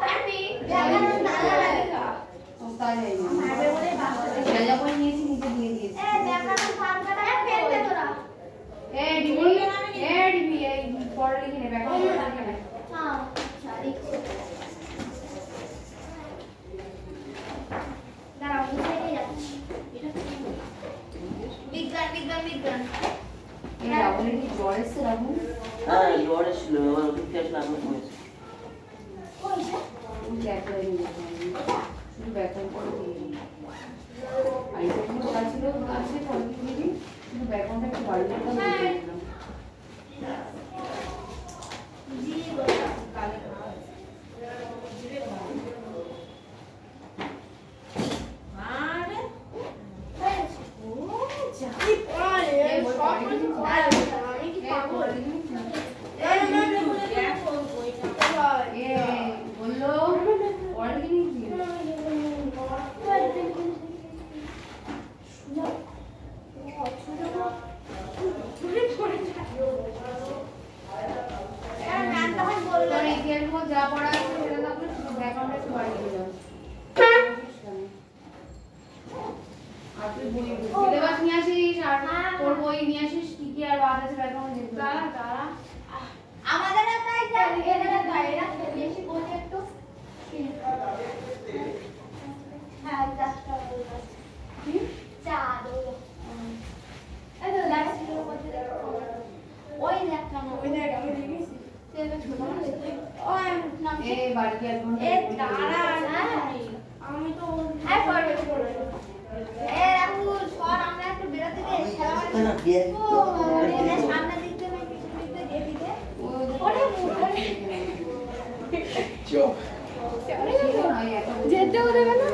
আমি দেখেন দাদা লেখা তাই যাই না ভাবে বলে বাচ্চা যা যা বই নিয়েছি নিজে দিয়ে দিয়েছি এ দেখানো ফার্মটা ফেল দে তোরা ডিবি এই পড়া লিখে নেবে এখন পড়া লিখে নেবে হ্যাঁ আচ্ছা লিখছি দাঁড়াও মুছে যাচ্ছি বিজ্ঞান বিজ্ঞান বিজ্ঞান এই রাহুলের কি জ্বর এসছে রাহুল হ্যাঁ জ্বর এসেছিল এবার ওষুধ খেয়ে আসলে এখন কমেছে কইছে ব্যাকলাইন শুধু ব্যাকলাইন করে দিয়ে আইসক্রিম ছিল আছে পরে দিয়ে দিই শুধু ব্যাকগ্রাউন্ডটা একটু বাড়ি দিলাম জি বলা কালে আরে হয়েছে ও যা কি পড়া রে এই বই সব পড়ে কিছু দিয়েছি। পড়া আমি কি এই পাবো পড়ে দিই এই ম্যাম বইটা এ বললো পড়ে দিয়েছি তোর ইতিহাস বই যা পড়া আছে সেটা থাকলে শুধু ব্যাকগ্রাউন্ডটা একটু বাড়ি দিয়ে দাও আর তুই বই সিলেবাস নিয়ে আসিস আর তোর বই নিয়ে আসিস কি কি আর বাদ আছে ব্যাকগ্রাউন্ডে দেখতে দাঁড়া দাঁড়া আমাদের তাই এরা দায়রা বেশি বলে একটু হ্যাঁ চারটা কি চার এই তো লাস্ট এর মধ্যে দেখো ওই দেখা না ওই দেখ আমি দেখেছি তেলে ছোট মানুষ ওই নাম এ বাড়ি কি এখন এ দাঁড়া আমি তো হ্যাঁ পড়বে এ রাহুল সর আমরা একটু বেরোতে দে খেলা মাঠে সামনে দিক থেকে পিছন দিক থেকে দিয়ে দিতে যেতেও দেবে না